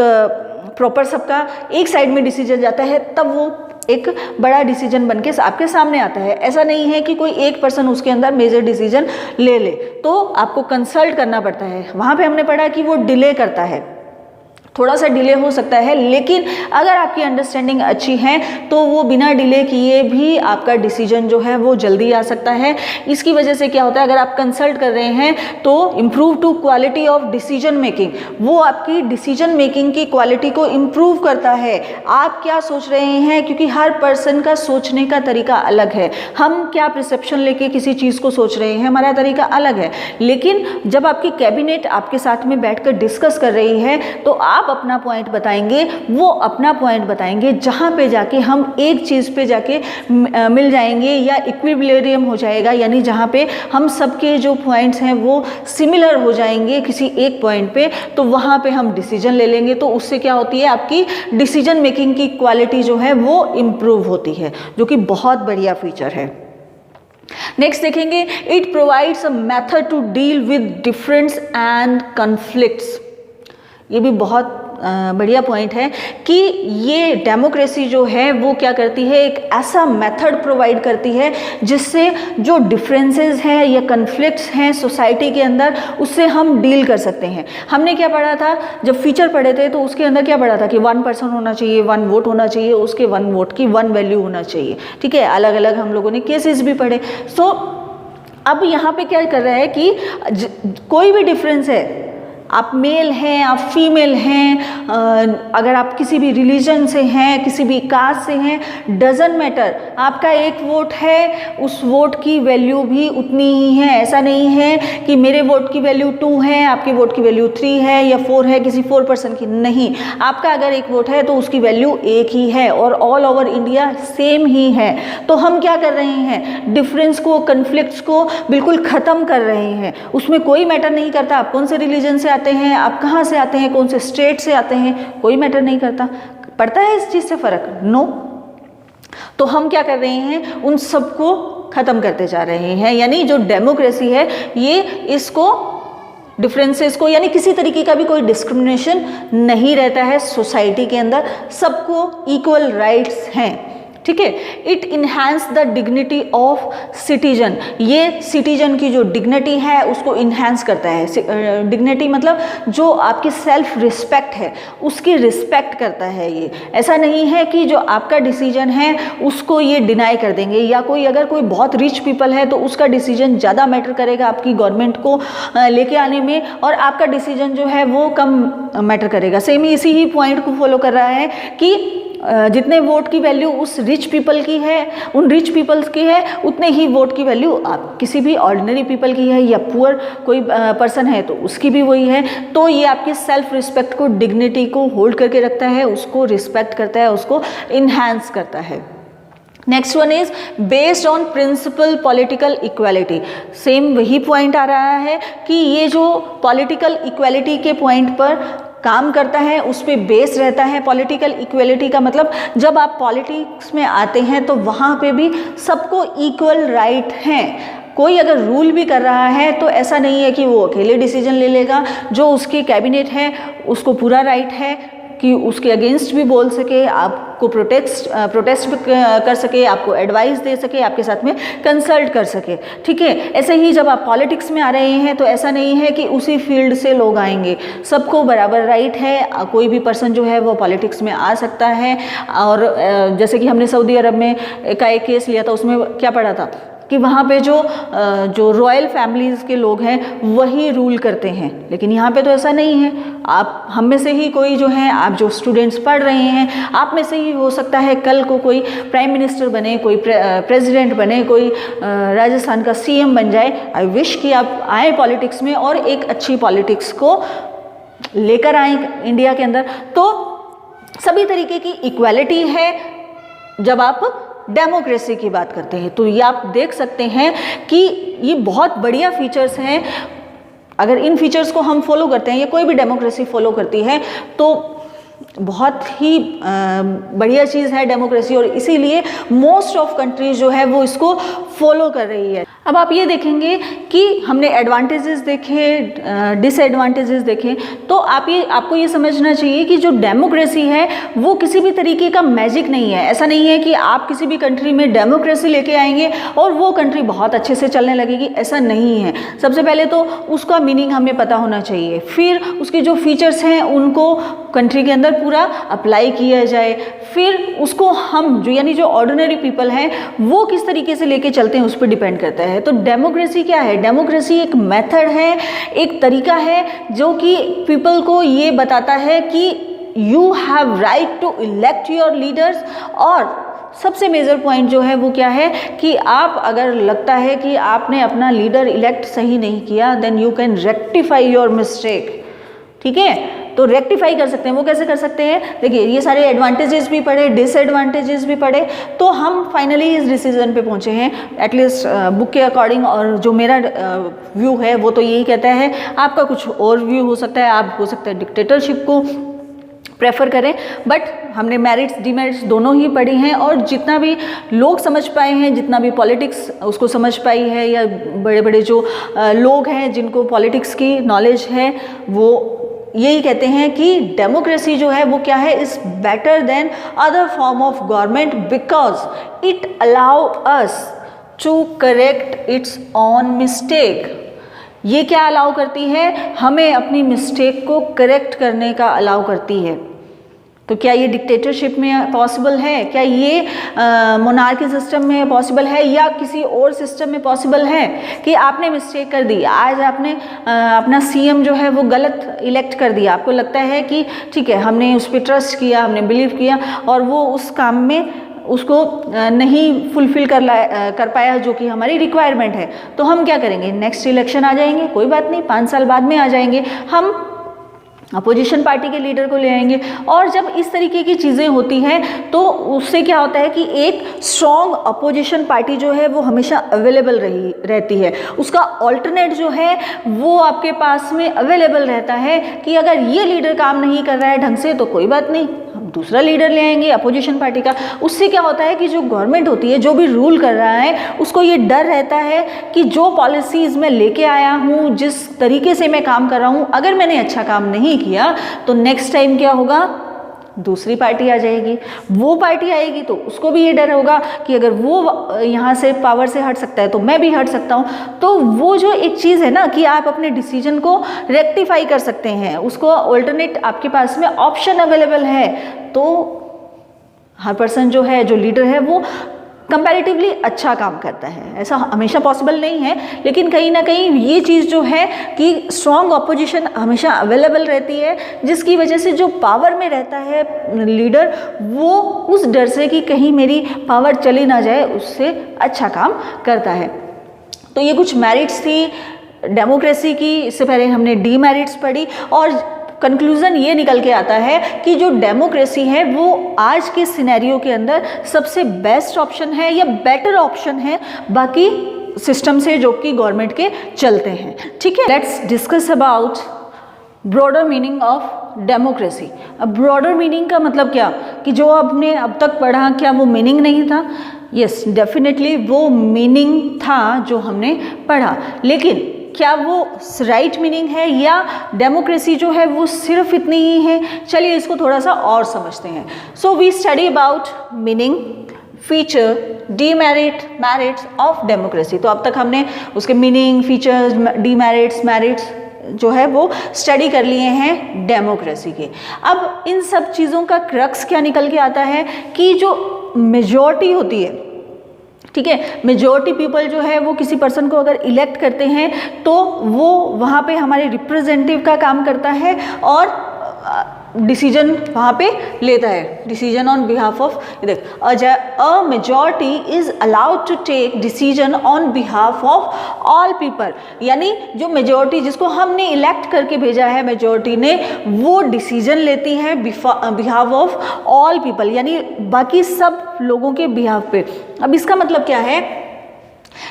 प्रॉपर सबका एक साइड में डिसीजन जाता है तब वो एक बड़ा डिसीजन बनके आपके सामने आता है। ऐसा नहीं है कि कोई एक पर्सन उसके अंदर मेजर डिसीजन ले ले, तो आपको कंसल्ट करना पड़ता है। वहाँ पे हमने पढ़ा कि वो डिले करता है, थोड़ा सा डिले हो सकता है, लेकिन अगर आपकी अंडरस्टैंडिंग अच्छी है तो वो बिना डिले किए भी आपका डिसीजन जो है वो जल्दी आ सकता है। इसकी वजह से क्या होता है, अगर आप कंसल्ट कर रहे हैं तो improve to quality of decision making, वो आपकी डिसीजन मेकिंग की क्वालिटी को इम्प्रूव करता है। आप क्या सोच रहे हैं, क्योंकि हर पर्सन का सोचने का तरीका अलग है, हम क्या परसेप्शन लेके किसी चीज़ को सोच रहे हैं हमारा तरीका अलग है, लेकिन जब आपकी कैबिनेट आपके साथ में बैठकर डिस्कस कर रही है तो आप अपना पॉइंट बताएंगे, वो अपना पॉइंट बताएंगे, जहां पे जाके हम एक चीज़ पे जाके मिल जाएंगे या इक्विलिब्रियम हो जाएगा, यानी जहां पे हम सबके जो पॉइंट्स हैं वो सिमिलर हो जाएंगे किसी एक पॉइंट पे, तो वहां पे हम डिसीजन ले लेंगे। तो उससे क्या होती है, आपकी डिसीजन मेकिंग की क्वालिटी जो है वो इम्प्रूव होती है, जो कि बहुत बढ़िया फीचर है। नेक्स्ट देखेंगे, it provides a method to deal with difference and conflicts. ये भी बहुत बढ़िया पॉइंट है कि ये डेमोक्रेसी जो है वो क्या करती है, एक ऐसा मेथड प्रोवाइड करती है जिससे जो डिफरेंसेस हैं या कन्फ्लिक्ट्स हैं सोसाइटी के अंदर, उससे हम डील कर सकते हैं। हमने क्या पढ़ा था, जब फीचर पढ़े थे तो उसके अंदर क्या पढ़ा था कि 1 पर्सन होना चाहिए, 1 वोट होना चाहिए, उसके 1 वोट की 1 वैल्यू होना चाहिए। ठीक है, अलग अलग हम लोगों ने केसेस भी पढ़े। सो अब यहाँ पे क्या कर रहा है कि कोई भी डिफरेंस है, आप मेल हैं, आप फीमेल हैं, अगर आप किसी भी रिलीजन से हैं, किसी भी कास्ट से हैं, डजंट मैटर, आपका एक वोट है, उस वोट की वैल्यू भी उतनी ही है। ऐसा नहीं है कि मेरे वोट की वैल्यू 2 है, आपकी वोट की वैल्यू 3 है या 4 है किसी 4 पर्सन की, नहीं, आपका अगर एक वोट है तो उसकी वैल्यू एक ही है और ऑल ओवर इंडिया सेम ही है। तो हम क्या कर रहे हैं, डिफरेंस को, कन्फ्लिक्ट्स को बिल्कुल ख़त्म कर रहे हैं। उसमें कोई मैटर नहीं करता आप कौन से रिलीजन से आते हैं, आप कहाँ से आते हैं, कौन से स्टेट से आते हैं, कोई मैटर नहीं करता। पड़ता है इस चीज़ से फ़र्क? नो। तो हम क्या कर रहे हैं, उन सबको ख़त्म करते जा रहे हैं। यानी जो डेमोक्रेसी है ये इसको, डिफरेंसेस को, यानी किसी तरीके का भी कोई डिस्क्रिमिनेशन नहीं रहता है सोसाइटी के अंदर, सबको इक्वल राइट्स हैं। ठीक है, it enhance the dignity of citizen, ये सिटीजन की जो डिग्निटी है उसको इन्हांस करता है। डिग्निटी मतलब जो आपकी सेल्फ रिस्पेक्ट है उसकी रिस्पेक्ट करता है ये। ऐसा नहीं है कि जो आपका डिसीजन है उसको ये डिनाई कर देंगे, या कोई अगर कोई बहुत रिच पीपल है तो उसका डिसीजन ज़्यादा मैटर करेगा आपकी गवर्नमेंट को लेके आने में, और आपका डिसीजन जो है वो कम मैटर करेगा। सेम इसी ही पॉइंट को फॉलो कर रहा है कि जितने वोट की वैल्यू उस रिच पीपल की है, उन रिच पीपल्स की है, उतने ही वोट की वैल्यू आप किसी भी ऑर्डिनरी पीपल की है, या पुअर कोई पर्सन है तो उसकी भी वही है। तो ये आपके सेल्फ रिस्पेक्ट को, डिग्निटी को होल्ड करके रखता है, उसको रिस्पेक्ट करता है, उसको इन्हांस करता है। Next one is based on principle political equality. Same वही पॉइंट आ रहा है कि ये जो पॉलिटिकल इक्वालिटी के पॉइंट पर काम करता है उस पर बेस रहता है। पॉलिटिकल इक्वलिटी का मतलब जब आप पॉलिटिक्स में आते हैं तो वहाँ पे भी सबको इक्वल राइट हैं। कोई अगर रूल भी कर रहा है तो ऐसा नहीं है कि वो अकेले डिसीजन ले लेगा, जो उसकी कैबिनेट है उसको पूरा राइट है कि उसके अगेंस्ट भी बोल सके, आपको प्रोटेस्ट भी कर सके, आपको एडवाइस दे सके, आपके साथ में कंसल्ट कर सके। ठीक है, ऐसे ही जब आप पॉलिटिक्स में आ रहे हैं तो ऐसा नहीं है कि उसी फील्ड से लोग आएंगे, सबको बराबर राइट है, कोई भी पर्सन जो है वो पॉलिटिक्स में आ सकता है। और जैसे कि हमने सऊदी अरब में का एक केस लिया था, उसमें क्या पढ़ा था कि वहाँ पे जो रॉयल फैमिलीज़ के लोग हैं वही रूल करते हैं, लेकिन यहाँ पे तो ऐसा नहीं है। आप हम में से ही कोई जो है, आप जो स्टूडेंट्स पढ़ रहे हैं, आप में से ही हो सकता है कल को कोई प्राइम मिनिस्टर बने, कोई प्रेसिडेंट बने, कोई राजस्थान का सीएम बन जाए। आई विश कि आप आए पॉलिटिक्स में और एक अच्छी पॉलिटिक्स को लेकर आए इंडिया के अंदर। तो सभी तरीके की इक्वालिटी है जब आप डेमोक्रेसी की बात करते हैं। तो ये आप देख सकते हैं कि ये बहुत बढ़िया फीचर्स हैं। अगर इन फीचर्स को हम फॉलो करते हैं या कोई भी डेमोक्रेसी फॉलो करती है तो बहुत ही बढ़िया चीज़ है डेमोक्रेसी, और इसीलिए मोस्ट ऑफ कंट्रीज जो है वो इसको फॉलो कर रही है। अब आप ये देखेंगे कि हमने एडवांटेजेस देखे, डिसएडवांटेजेस देखे, तो आपको ये समझना चाहिए कि जो डेमोक्रेसी है वो किसी भी तरीके का मैजिक नहीं है। ऐसा नहीं है कि आप किसी भी कंट्री में डेमोक्रेसी लेके आएंगे और वो कंट्री बहुत अच्छे से चलने लगेगी, ऐसा नहीं है। सबसे पहले तो उसका मीनिंग हमें पता होना चाहिए, फिर उसके जो फीचर्स हैं उनको कंट्री के अंदर पूरा अप्लाई किया जाए, फिर उसको हम जो ऑर्डिनरी पीपल हैं वो किस तरीके से लेके चलते हैं उस पर डिपेंड करता है। तो डेमोक्रेसी क्या है? डेमोक्रेसी एक मेथड है, एक तरीका है जो कि पीपल को ये बताता है कि you have right to elect your leaders. और सबसे मेजर पॉइंट जो है वो क्या है कि आप अगर लगता है कि आपने अपना लीडर इलेक्ट सही नहीं किया, then you can rectify your mistake. ठीक है, तो रेक्टिफाई कर सकते हैं। वो कैसे कर सकते हैं? देखिए, ये सारे एडवांटेजेस भी पढ़े, डिसएडवांटेजेस भी पढ़े, तो हम फाइनली इस डिसीजन पे पहुंचे हैं एटलीस्ट बुक के अकॉर्डिंग। और जो मेरा व्यू है वो तो यही कहता है, आपका कुछ और व्यू हो सकता है, आप हो सकता है डिक्टेटरशिप को प्रेफर करें, बट हमने मेरिट्स डिमेरिट्स दोनों ही पढ़ी हैं, और जितना भी लोग समझ पाए हैं, जितना भी पॉलिटिक्स उसको समझ पाई है, या बड़े बड़े जो लोग हैं जिनको पॉलिटिक्स की नॉलेज है, वो यही कहते हैं कि डेमोक्रेसी जो है वो क्या है, is better than other form of government because it allow us to correct its own mistake. ये क्या अलाउ करती है? हमें अपनी मिस्टेक को करेक्ट करने का अलाउ करती है। तो क्या ये डिक्टेटरशिप में पॉसिबल है? क्या ये मोनार्की सिस्टम में पॉसिबल है, या किसी और सिस्टम में पॉसिबल है कि आपने मिस्टेक कर दी, आज आपने अपना सीएम जो है वो गलत इलेक्ट कर दिया, आपको लगता है कि ठीक है हमने उस पर ट्रस्ट किया, हमने बिलीव किया, और वो उस काम में उसको नहीं फुलफिल कर पाया जो कि हमारी रिक्वायरमेंट है, तो हम क्या करेंगे? नेक्स्ट इलेक्शन आ जाएंगे, कोई बात नहीं, 5 साल बाद में आ जाएंगे, हम अपोजिशन पार्टी के लीडर को ले आएंगे। और जब इस तरीके की चीज़ें होती हैं तो उससे क्या होता है कि एक स्ट्रॉन्ग अपोजिशन पार्टी जो है वो हमेशा अवेलेबल रहती है, उसका ऑल्टरनेट जो है वो आपके पास में अवेलेबल रहता है कि अगर ये लीडर काम नहीं कर रहा है ढंग से तो कोई बात नहीं, हम दूसरा लीडर ले आएंगे अपोजिशन पार्टी का। उससे क्या होता है कि जो गवर्नमेंट होती है, जो भी रूल कर रहा है, उसको ये डर रहता है कि जो पॉलिसीज़ मैं लेके आया हूँ, जिस तरीके से मैं काम कर रहा हूँ, अगर मैंने अच्छा काम नहीं किया तो नेक्स्ट टाइम क्या होगा? दूसरी पार्टी आ जाएगी, वो पार्टी आएगी तो उसको भी ये डर होगा कि अगर वो यहाँ से पावर से हट सकता है तो मैं भी हट सकता हूँ। तो वो जो एक चीज़ है ना कि आप अपने डिसीजन को रेक्टिफाई कर सकते हैं, उसको ऑल्टरनेट आपके पास में ऑप्शन अवेलेबल है, तो हर पर्सन जो है, जो लीडर है, वो कंपैरेटिवली अच्छा काम करता है। ऐसा हमेशा पॉसिबल नहीं है, लेकिन कहीं ना कहीं ये चीज़ जो है कि स्ट्रॉन्ग अपोजिशन हमेशा अवेलेबल रहती है, जिसकी वजह से जो पावर में रहता है लीडर, वो उस डर से कि कहीं मेरी पावर चली ना जाए, उससे अच्छा काम करता है। तो ये कुछ मेरिट्स थी डेमोक्रेसी की। इससे पहले हमने डीमेरिट्स पढ़ी, और कंक्लूज़न ये निकल के आता है कि जो डेमोक्रेसी है वो आज के सिनेरियो के अंदर सबसे बेस्ट ऑप्शन है या बेटर ऑप्शन है बाकी सिस्टम से जो कि गवर्नमेंट के चलते हैं। ठीक है, let's discuss about broader meaning of democracy. अब ब्रॉडर मीनिंग का मतलब क्या कि जो आपने अब तक पढ़ा, क्या वो मीनिंग नहीं था? यस, डेफिनेटली वो मीनिंग था जो हमने पढ़ा, लेकिन क्या वो राइट मीनिंग है या डेमोक्रेसी जो है वो सिर्फ इतनी ही है? चलिए इसको थोड़ा सा और समझते हैं। So we study about meaning, feature, demerit, merits of democracy. तो अब तक हमने उसके मीनिंग, फीचर्स, डीमेरिट्स, मेरिट्स जो है वो स्टडी कर लिए हैं डेमोक्रेसी के। अब इन सब चीज़ों का क्रक्स क्या निकल के आता है कि जो मेजॉरिटी होती है, ठीक है, मेजॉरिटी पीपल जो है वो किसी पर्सन को अगर इलेक्ट करते हैं तो वो वहाँ पे हमारे रिप्रेजेंटेटिव का काम करता है और डिसीजन वहाँ पे लेता है, डिसीजन ऑन बिहाफ ऑफ, देख, a majority is allowed to take decision on behalf of all people. यानी जो मेजॉरिटी जिसको हमने इलेक्ट करके भेजा है, मेजॉरिटी ने, वो डिसीजन लेती है बिहाफ ऑफ ऑल पीपल, यानी बाकी सब लोगों के बिहाफ पे। अब इसका मतलब क्या है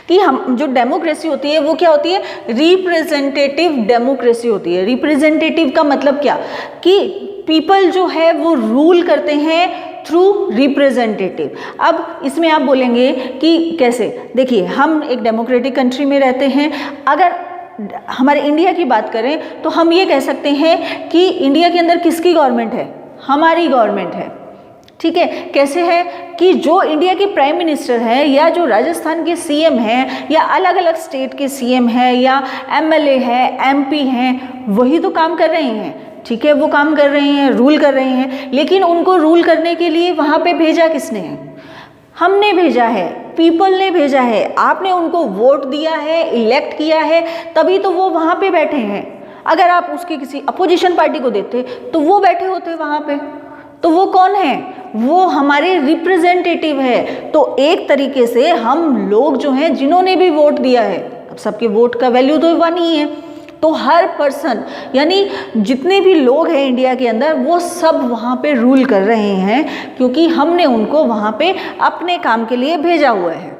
कि हम जो डेमोक्रेसी होती है वो क्या होती है? रिप्रेजेंटेटिव डेमोक्रेसी होती है। रिप्रेजेंटेटिव का मतलब क्या कि पीपल जो है वो रूल करते हैं थ्रू रिप्रेजेंटेटिव। अब इसमें आप बोलेंगे कि कैसे? देखिए, हम एक डेमोक्रेटिक कंट्री में रहते हैं। अगर हमारे इंडिया की बात करें तो हम ये कह सकते हैं कि इंडिया के अंदर किसकी गवर्नमेंट है? हमारी गवर्नमेंट है। ठीक है, कैसे है कि जो इंडिया के प्राइम मिनिस्टर है या जो राजस्थान के सीएम है या अलग अलग स्टेट के सीएम है या एमएलए है, एमपी हैं, वही तो काम कर रहे हैं। ठीक है, वो काम कर रहे हैं, रूल कर रहे हैं, लेकिन उनको रूल करने के लिए वहाँ पे भेजा किसने है? हमने भेजा है, पीपल ने भेजा है। आपने उनको वोट दिया है, इलेक्ट किया है, तभी तो वो वहाँ पे बैठे हैं। अगर आप उसके किसी अपोजिशन पार्टी को देते तो वो बैठे होते वहाँ पे। तो वो कौन है? वो हमारे रिप्रेजेंटेटिव है। तो एक तरीके से हम लोग जो हैं, जिन्होंने भी वोट दिया है, अब सबके वोट का वैल्यू तो वन ही है, तो हर पर्सन यानी जितने भी लोग हैं इंडिया के अंदर, वो सब वहाँ पे रूल कर रहे हैं, क्योंकि हमने उनको वहाँ पे अपने काम के लिए भेजा हुआ है।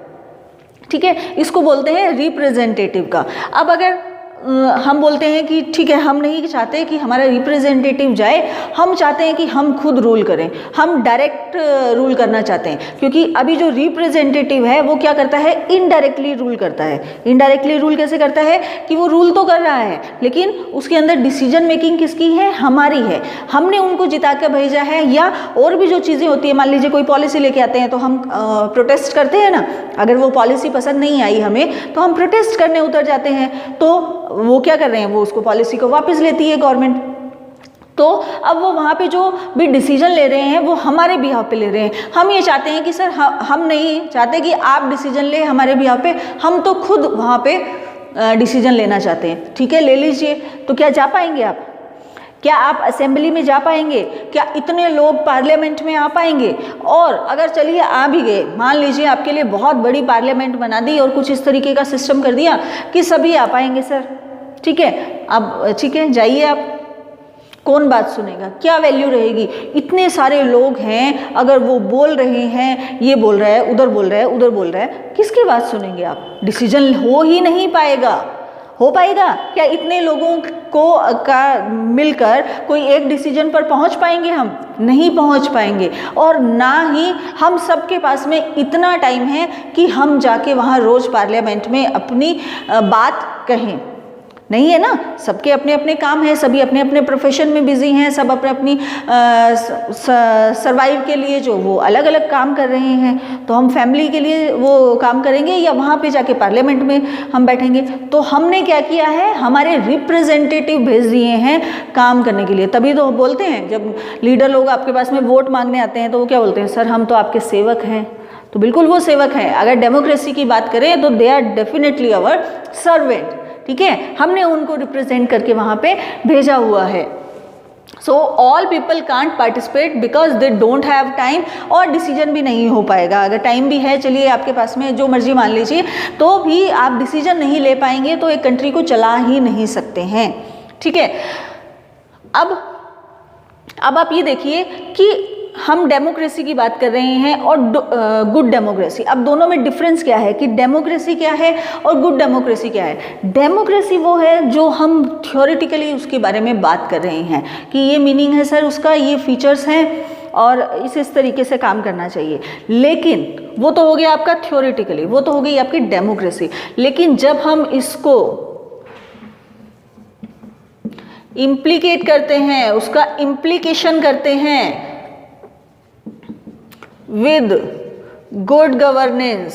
ठीक है, इसको बोलते हैं रिप्रेजेंटेटिव का। अब अगर हम बोलते हैं कि ठीक है, हम नहीं चाहते कि हमारा रिप्रेजेंटेटिव जाए, हम चाहते हैं कि हम खुद रूल करें, हम डायरेक्ट रूल करना चाहते हैं, क्योंकि अभी जो रिप्रेजेंटेटिव है वो क्या करता है? इनडायरेक्टली रूल करता है। इनडायरेक्टली रूल कैसे करता है कि वो रूल तो कर रहा है, लेकिन उसके अंदर डिसीजन मेकिंग किसकी है? हमारी है। हमने उनको जिता कर भेजा है। या और भी जो चीज़ें होती है, मान लीजिए कोई पॉलिसी लेके आते हैं तो हम प्रोटेस्ट करते हैं ना। अगर वो पॉलिसी पसंद नहीं आई हमें तो हम प्रोटेस्ट करने उतर जाते हैं। तो वो क्या कर रहे हैं? वो उसको पॉलिसी को वापस लेती है गवर्नमेंट। तो अब वो वहाँ पे जो भी डिसीजन ले रहे हैं वो हमारे बिहाफ पे ले रहे हैं। हम ये चाहते हैं कि सर हम नहीं चाहते कि आप डिसीजन ले हमारे बिहाफ पे, हम तो खुद वहाँ पे डिसीजन लेना चाहते हैं। ठीक है, ले लीजिए। तो क्या जा पाएंगे आप? क्या आप असेंबली में जा पाएंगे? क्या इतने लोग पार्लियामेंट में आ पाएंगे? और अगर चलिए आ भी गए, मान लीजिए आपके लिए बहुत बड़ी पार्लियामेंट बना दी और कुछ इस तरीके का सिस्टम कर दिया कि सभी आ पाएंगे सर। ठीक है, अब ठीक है, जाइए आप। कौन बात सुनेगा? क्या वैल्यू रहेगी? इतने सारे लोग हैं, अगर वो बोल रहे हैं, ये बोल रहा है, उधर बोल रहा है, उधर बोल रहा है, किसकी बात सुनेंगे आप? डिसीजन हो ही नहीं पाएगा। हो पाएगा क्या? इतने लोगों को का मिलकर कोई एक डिसीजन पर पहुंच पाएंगे? हम नहीं पहुंच पाएंगे। और ना ही हम सबके पास में इतना टाइम है कि हम जाके वहाँ रोज़ पार्लियामेंट में अपनी बात कहें। नहीं है ना, सबके अपने अपने काम हैं, सभी अपने अपने प्रोफेशन में बिजी हैं, सब अपने अपनी सर्वाइव के लिए जो वो अलग अलग काम कर रहे हैं। तो हम फैमिली के लिए वो काम करेंगे या वहाँ पे जाके पार्लियामेंट में हम बैठेंगे? तो हमने क्या किया है? हमारे रिप्रेजेंटेटिव भेज दिए हैं काम करने के लिए। तभी तो बोलते हैं, जब लीडर लोग आपके पास में वोट मांगने आते हैं तो वो क्या बोलते हैं? सर हम तो आपके सेवक हैं। तो बिल्कुल वो सेवक हैं। अगर डेमोक्रेसी की बात करें तो they are definitely our servant. ठीक है, हमने उनको रिप्रेजेंट करके वहाँ पे भेजा हुआ है। So all people can't participate because they don't have time, और डिसीजन भी नहीं हो पाएगा। अगर टाइम भी है, चलिए आपके पास में जो मर्जी मान लीजिए, तो भी आप डिसीजन नहीं ले पाएंगे, तो एक कंट्री को चला ही नहीं सकते हैं। ठीक है, अब आप ये देखिए कि हम डेमोक्रेसी की बात कर रहे हैं और गुड डेमोक्रेसी। अब दोनों में डिफरेंस क्या है कि डेमोक्रेसी क्या है और गुड डेमोक्रेसी क्या है? डेमोक्रेसी वो है जो हम थ्योरेटिकली उसके बारे में बात कर रहे हैं कि ये मीनिंग है सर उसका, ये फीचर्स हैं और इस तरीके से काम करना चाहिए। लेकिन वो तो हो गया आपका थ्योरेटिकली, वो तो हो गई आपकी डेमोक्रेसी। लेकिन जब हम इसको इम्प्लीकेट करते हैं, उसका इम्प्लीकेशन करते हैं with good governance,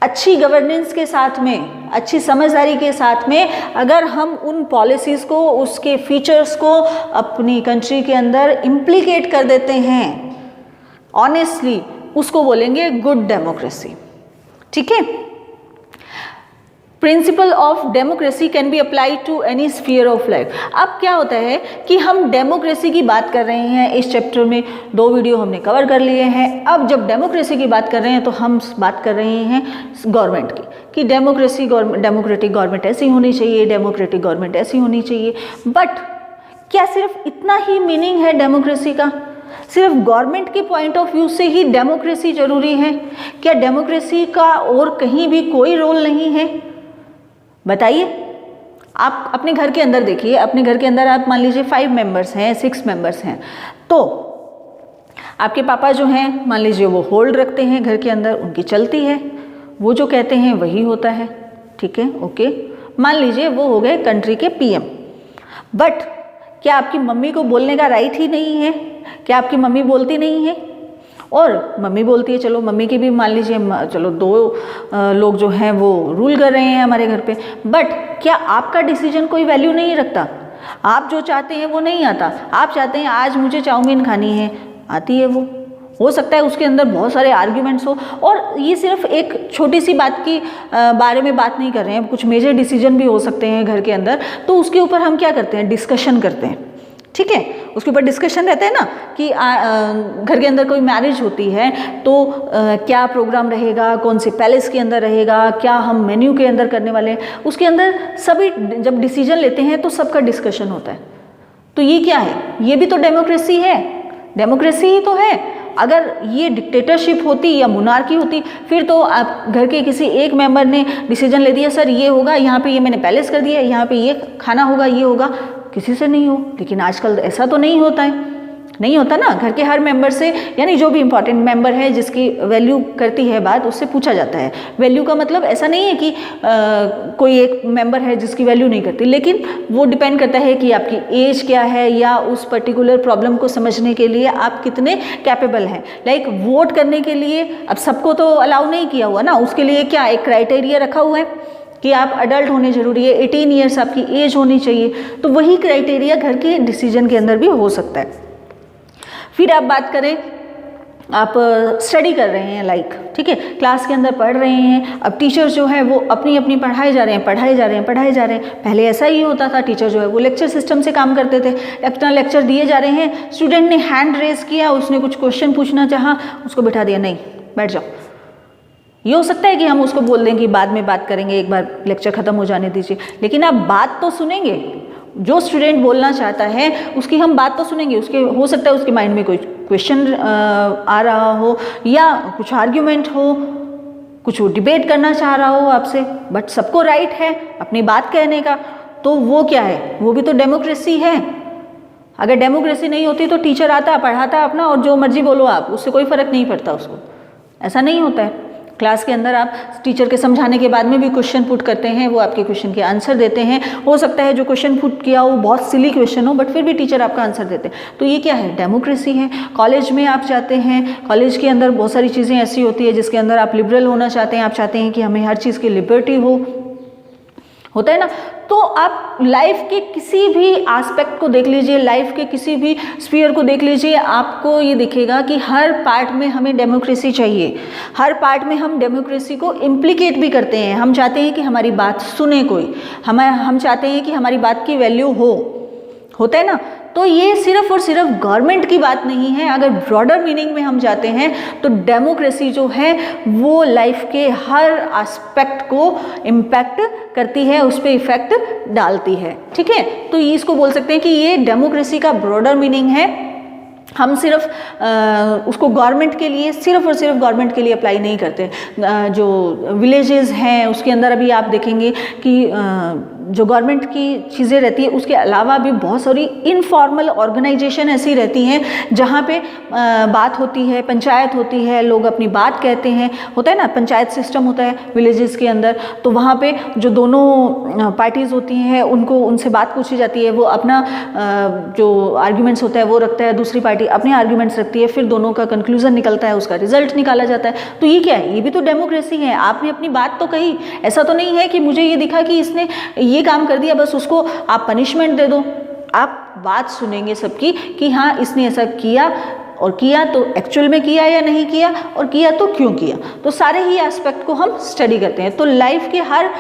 अच्छी गवर्नेंस के साथ में, अच्छी समझदारी के साथ में अगर हम उन पॉलिसीज़ को, उसके फीचर्स को अपनी कंट्री के अंदर इम्प्लीकेट कर देते हैं ऑनेस्टली, उसको बोलेंगे गुड डेमोक्रेसी। ठीक है, principle of democracy can be applied to any sphere of life. अब क्या होता है कि हम डेमोक्रेसी की बात कर रहे हैं, इस चैप्टर में 2 वीडियो हमने कवर कर लिए हैं। अब जब डेमोक्रेसी की बात कर रहे हैं तो हम बात कर रहे हैं गवर्नमेंट की, कि डेमोक्रेटिक गवर्नमेंट ऐसी होनी चाहिए, डेमोक्रेटिक गवर्नमेंट ऐसी होनी चाहिए। बट क्या सिर्फ इतना ही मीनिंग है डेमोक्रेसी का? सिर्फ गवर्नमेंट के पॉइंट ऑफ व्यू से ही डेमोक्रेसी जरूरी है? क्या डेमोक्रेसी का और कहीं भी कोई रोल नहीं है? बताइए। आप अपने घर के अंदर देखिए, अपने घर के अंदर आप मान लीजिए 5 मेंबर्स हैं, 6 मेंबर्स हैं, तो आपके पापा जो हैं मान लीजिए वो होल्ड रखते हैं घर के अंदर, उनकी चलती है, वो जो कहते हैं वही होता है, ठीक है, ओके। मान लीजिए वो हो गए कंट्री के पीएम, बट क्या आपकी मम्मी को बोलने का राइट ही नहीं है? क्या आपकी मम्मी बोलती नहीं है? और मम्मी बोलती है, चलो मम्मी की भी मान लीजिए चलो 2 लोग जो हैं वो रूल कर रहे हैं हमारे घर पे, बट क्या आपका डिसीजन कोई वैल्यू नहीं रखता? आप जो चाहते हैं वो नहीं आता। आप चाहते हैं आज मुझे चाउमीन खानी है, आती है वो, हो सकता है उसके अंदर बहुत सारे आर्ग्यूमेंट्स हो, और ये सिर्फ एक छोटी सी बात की बारे में बात नहीं कर रहे हैं, कुछ मेजर डिसीजन भी हो सकते हैं घर के अंदर, तो उसके ऊपर हम क्या करते हैं, डिस्कशन करते हैं, ठीक है। उसके ऊपर डिस्कशन रहता है ना कि घर के अंदर कोई मैरिज होती है तो क्या प्रोग्राम रहेगा, कौन से पैलेस के अंदर रहेगा, क्या हम मेन्यू के अंदर करने वाले हैं, उसके अंदर सभी जब डिसीजन लेते हैं तो सबका डिस्कशन होता है। तो ये क्या है? ये भी तो डेमोक्रेसी है, डेमोक्रेसी ही तो है। अगर ये डिक्टेटरशिप होती या मोनार्की होती फिर तो आप घर के किसी एक मेंबर ने डिसीजन ले दिया, सर ये होगा, यहाँ पे ये मैंने पैलेस कर दिया, यहाँ पे ये खाना होगा, ये होगा, किसी से नहीं हो। लेकिन आजकल ऐसा तो नहीं होता है, नहीं होता ना। घर के हर मेंबर से, यानी जो भी इंपॉर्टेंट मेंबर है जिसकी वैल्यू करती है बात, उससे पूछा जाता है। वैल्यू का मतलब ऐसा नहीं है कि कोई एक मेंबर है जिसकी वैल्यू नहीं करती, लेकिन वो डिपेंड करता है कि आपकी एज क्या है या उस पर्टिकुलर प्रॉब्लम को समझने के लिए आप कितने कैपेबल हैं। लाइक वोट करने के लिए अब सबको तो अलाउ नहीं किया हुआ ना, उसके लिए क्या एक क्राइटेरिया रखा हुआ है कि आप अडल्ट होने जरूरी है, 18 ईयर्स आपकी एज होनी चाहिए। तो वही क्राइटेरिया घर के डिसीजन के अंदर भी हो सकता है। फिर आप बात करें, आप स्टडी कर रहे हैं, लाइक ठीक है, क्लास के अंदर पढ़ रहे हैं। अब टीचर जो है वो अपनी अपनी पढ़ाए जा रहे हैं। पहले ऐसा ही होता था, टीचर जो है वो लेक्चर सिस्टम से काम करते थे, अपना लेक्चर दिए जा रहे हैं, स्टूडेंट ने हैंड रेज किया, उसने कुछ क्वेश्चन पूछना चाहा, उसको बिठा दिया, नहीं बैठ जाओ। ये हो सकता है कि हम उसको बोल दें कि बाद में बात करेंगे, एक बार लेक्चर ख़त्म हो जाने दीजिए, लेकिन आप बात तो सुनेंगे। जो स्टूडेंट बोलना चाहता है उसकी हम बात तो सुनेंगे। उसके हो सकता है उसके माइंड में कोई क्वेश्चन आ रहा हो या कुछ आर्ग्यूमेंट हो, कुछ वो डिबेट करना चाह रहा हो आपसे, बट सबको राइट है अपनी बात कहने का। तो वो क्या है, वो भी तो डेमोक्रेसी है। अगर डेमोक्रेसी नहीं होती तो टीचर आता पढ़ाता अपना और जो मर्जी बोलो आप, उससे कोई फ़र्क नहीं पड़ता उसको। ऐसा नहीं होता है। क्लास के अंदर आप टीचर के समझाने के बाद में भी क्वेश्चन पुट करते हैं, वो आपके क्वेश्चन के आंसर देते हैं। हो सकता है जो क्वेश्चन पुट किया हो बहुत सिली क्वेश्चन हो, बट फिर भी टीचर आपका आंसर देते हैं। तो ये क्या है, डेमोक्रेसी है। कॉलेज में आप जाते हैं, कॉलेज के अंदर बहुत सारी चीज़ें ऐसी होती है जिसके अंदर आप लिबरल होना चाहते हैं, आप चाहते हैं कि हमें हर चीज़ की लिबर्टी होता है ना। तो आप लाइफ के किसी भी एस्पेक्ट को देख लीजिए, लाइफ के किसी भी स्फीयर को देख लीजिए, आपको ये दिखेगा कि हर पार्ट में हमें डेमोक्रेसी चाहिए। हर पार्ट में हम डेमोक्रेसी को इम्प्लीकेट भी करते हैं। हम चाहते हैं कि हमारी बात सुने कोई, हम चाहते हैं कि हमारी बात की वैल्यू होता है ना। तो ये सिर्फ और सिर्फ गवर्नमेंट की बात नहीं है। अगर ब्रॉडर मीनिंग में हम जाते हैं तो डेमोक्रेसी जो है वो लाइफ के हर एस्पेक्ट को इम्पैक्ट करती है, उस पर इफेक्ट डालती है, ठीक है। तो इसको बोल सकते हैं कि ये डेमोक्रेसी का ब्रॉडर मीनिंग है। हम सिर्फ उसको गवर्नमेंट के लिए, सिर्फ और सिर्फ गवर्नमेंट के लिए अप्लाई नहीं करते। जो विलेजेस हैं उसके अंदर अभी आप देखेंगे कि जो गवर्नमेंट की चीज़ें रहती है उसके अलावा भी बहुत सारी इनफॉर्मल ऑर्गेनाइजेशन ऐसी रहती हैं जहाँ पे बात होती है, पंचायत होती है, लोग अपनी बात कहते हैं। होता है ना, पंचायत सिस्टम होता है विलेजेस के अंदर। तो वहाँ पे जो दोनों पार्टीज़ होती हैं उनसे बात पूछी जाती है, वो अपना जो आर्ग्यूमेंट्स होता है वो रखता है, दूसरी पार्टी अपने आर्ग्यूमेंट्स रखती है, फिर दोनों का कंक्लूजन निकलता है, उसका रिजल्ट निकाला जाता है। तो ये क्या है, ये भी तो डेमोक्रेसी है। आपने अपनी बात तो कही, ऐसा तो नहीं है कि मुझे ये दिखा कि इसने ये काम कर दिया बस उसको आप पनिशमेंट दे दो। आप बात सुनेंगे सबकी कि हाँ इसने ऐसा किया, और किया तो एक्चुअल में किया या नहीं किया, और किया तो क्यों किया। तो सारे ही एस्पेक्ट को हम स्टडी करते हैं। तो लाइफ के हर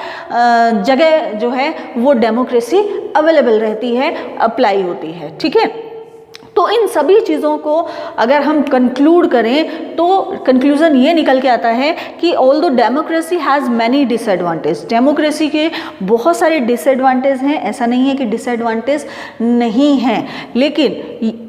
जगह जो है वो डेमोक्रेसी अवेलेबल रहती है, अप्लाई होती है, ठीक है। तो इन सभी चीज़ों को अगर हम कंक्लूड करें तो कंक्लूजन ये निकल के आता है कि ऑल दो democracy has many disadvantage, democracy के बहुत सारे डिसएडवांटेज हैं। ऐसा नहीं है कि डिसएडवांटेज नहीं हैं, लेकिन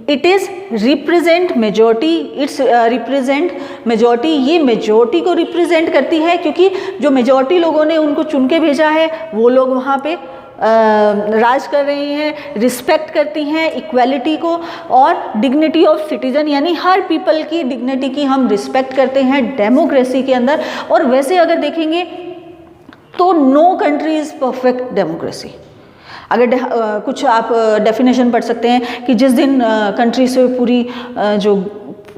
it is represent majority, it's represent majority. ये मेजॉरिटी को रिप्रेजेंट करती है, क्योंकि जो मेजॉरिटी लोगों ने उनको चुन के भेजा है वो लोग वहाँ पे राज कर रही हैं, रिस्पेक्ट करती हैं इक्वालिटी को और डिग्निटी ऑफ सिटीजन, यानी हर पीपल की डिग्निटी की हम रिस्पेक्ट करते हैं डेमोक्रेसी के अंदर। और वैसे अगर देखेंगे तो no country is perfect democracy. अगर कुछ आप डेफिनेशन पढ़ सकते हैं कि जिस दिन कंट्री से पूरी जो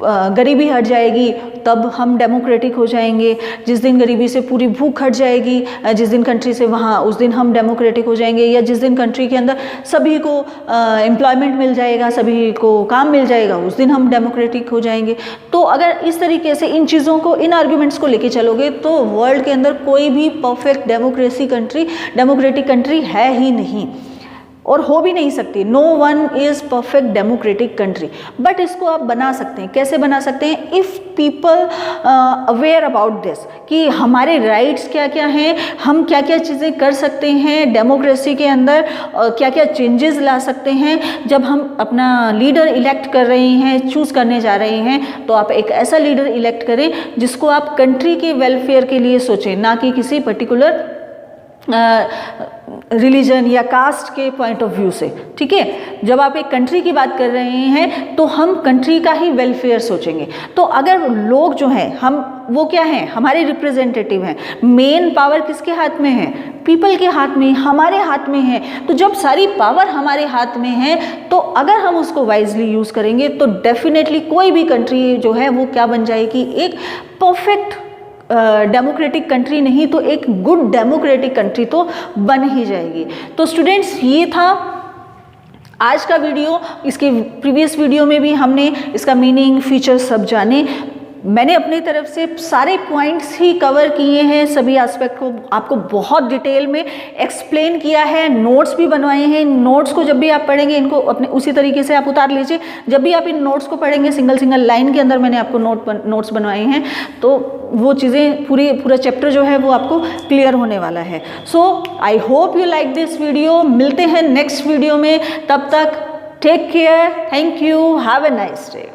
गरीबी हट जाएगी तब हम डेमोक्रेटिक हो जाएंगे, जिस दिन गरीबी से पूरी भूख हट जाएगी जिस दिन कंट्री से, वहाँ उस दिन हम डेमोक्रेटिक हो जाएंगे, या जिस दिन कंट्री के अंदर सभी को एम्प्लॉयमेंट मिल जाएगा, सभी को काम मिल जाएगा, उस दिन हम डेमोक्रेटिक हो जाएंगे। तो अगर इस तरीके से इन चीज़ों को, इन आर्ग्यूमेंट्स को लेके चलोगे तो वर्ल्ड के अंदर कोई भी परफेक्ट डेमोक्रेटिक कंट्री है ही नहीं और हो भी नहीं सकती। No one is perfect democratic country. But इसको आप बना सकते हैं। कैसे बना सकते हैं? If people aware about this कि हमारे राइट्स क्या क्या हैं, हम क्या क्या चीज़ें कर सकते हैं डेमोक्रेसी के अंदर, क्या क्या चेंजेस ला सकते हैं। जब हम अपना लीडर इलेक्ट कर रहे हैं, चूज़ करने जा रहे हैं, तो आप एक ऐसा लीडर इलेक्ट करें जिसको आप कंट्री के वेलफेयर के लिए सोचें, ना कि किसी पर्टिकुलर रिलीजन या कास्ट के पॉइंट ऑफ व्यू से। ठीक है, जब आप एक कंट्री की बात कर रहे हैं तो हम कंट्री का ही वेलफेयर सोचेंगे। तो अगर लोग जो हैं, हम वो क्या हैं, हमारे रिप्रेजेंटेटिव हैं, मेन पावर किसके हाथ में है? पीपल के हाथ में, हमारे हाथ में है। तो जब सारी पावर हमारे हाथ में है तो अगर हम उसको वाइजली यूज़ करेंगे तो डेफिनेटली कोई भी कंट्री जो है वो क्या बन जाएगी, एक परफेक्ट डेमोक्रेटिक कंट्री नहीं तो एक गुड डेमोक्रेटिक कंट्री तो बन ही जाएगी। तो स्टूडेंट्स, ये था आज का वीडियो। इसके प्रीवियस वीडियो में भी हमने इसका मीनिंग, फीचर्स सब जाने। मैंने अपनी तरफ से सारे पॉइंट्स ही कवर किए हैं, सभी एस्पेक्ट को आपको बहुत डिटेल में एक्सप्लेन किया है, नोट्स भी बनवाए हैं। इन नोट्स को जब भी आप पढ़ेंगे इनको अपने उसी तरीके से आप उतार लीजिए। जब भी आप इन नोट्स को पढ़ेंगे, सिंगल सिंगल लाइन के अंदर मैंने आपको नोट्स बनवाए हैं, तो वो चीज़ें पूरा चैप्टर जो है वो आपको क्लियर होने वाला है। So I hope you like this video. मिलते हैं नेक्स्ट वीडियो में, तब तक take care, thank you, have a nice day.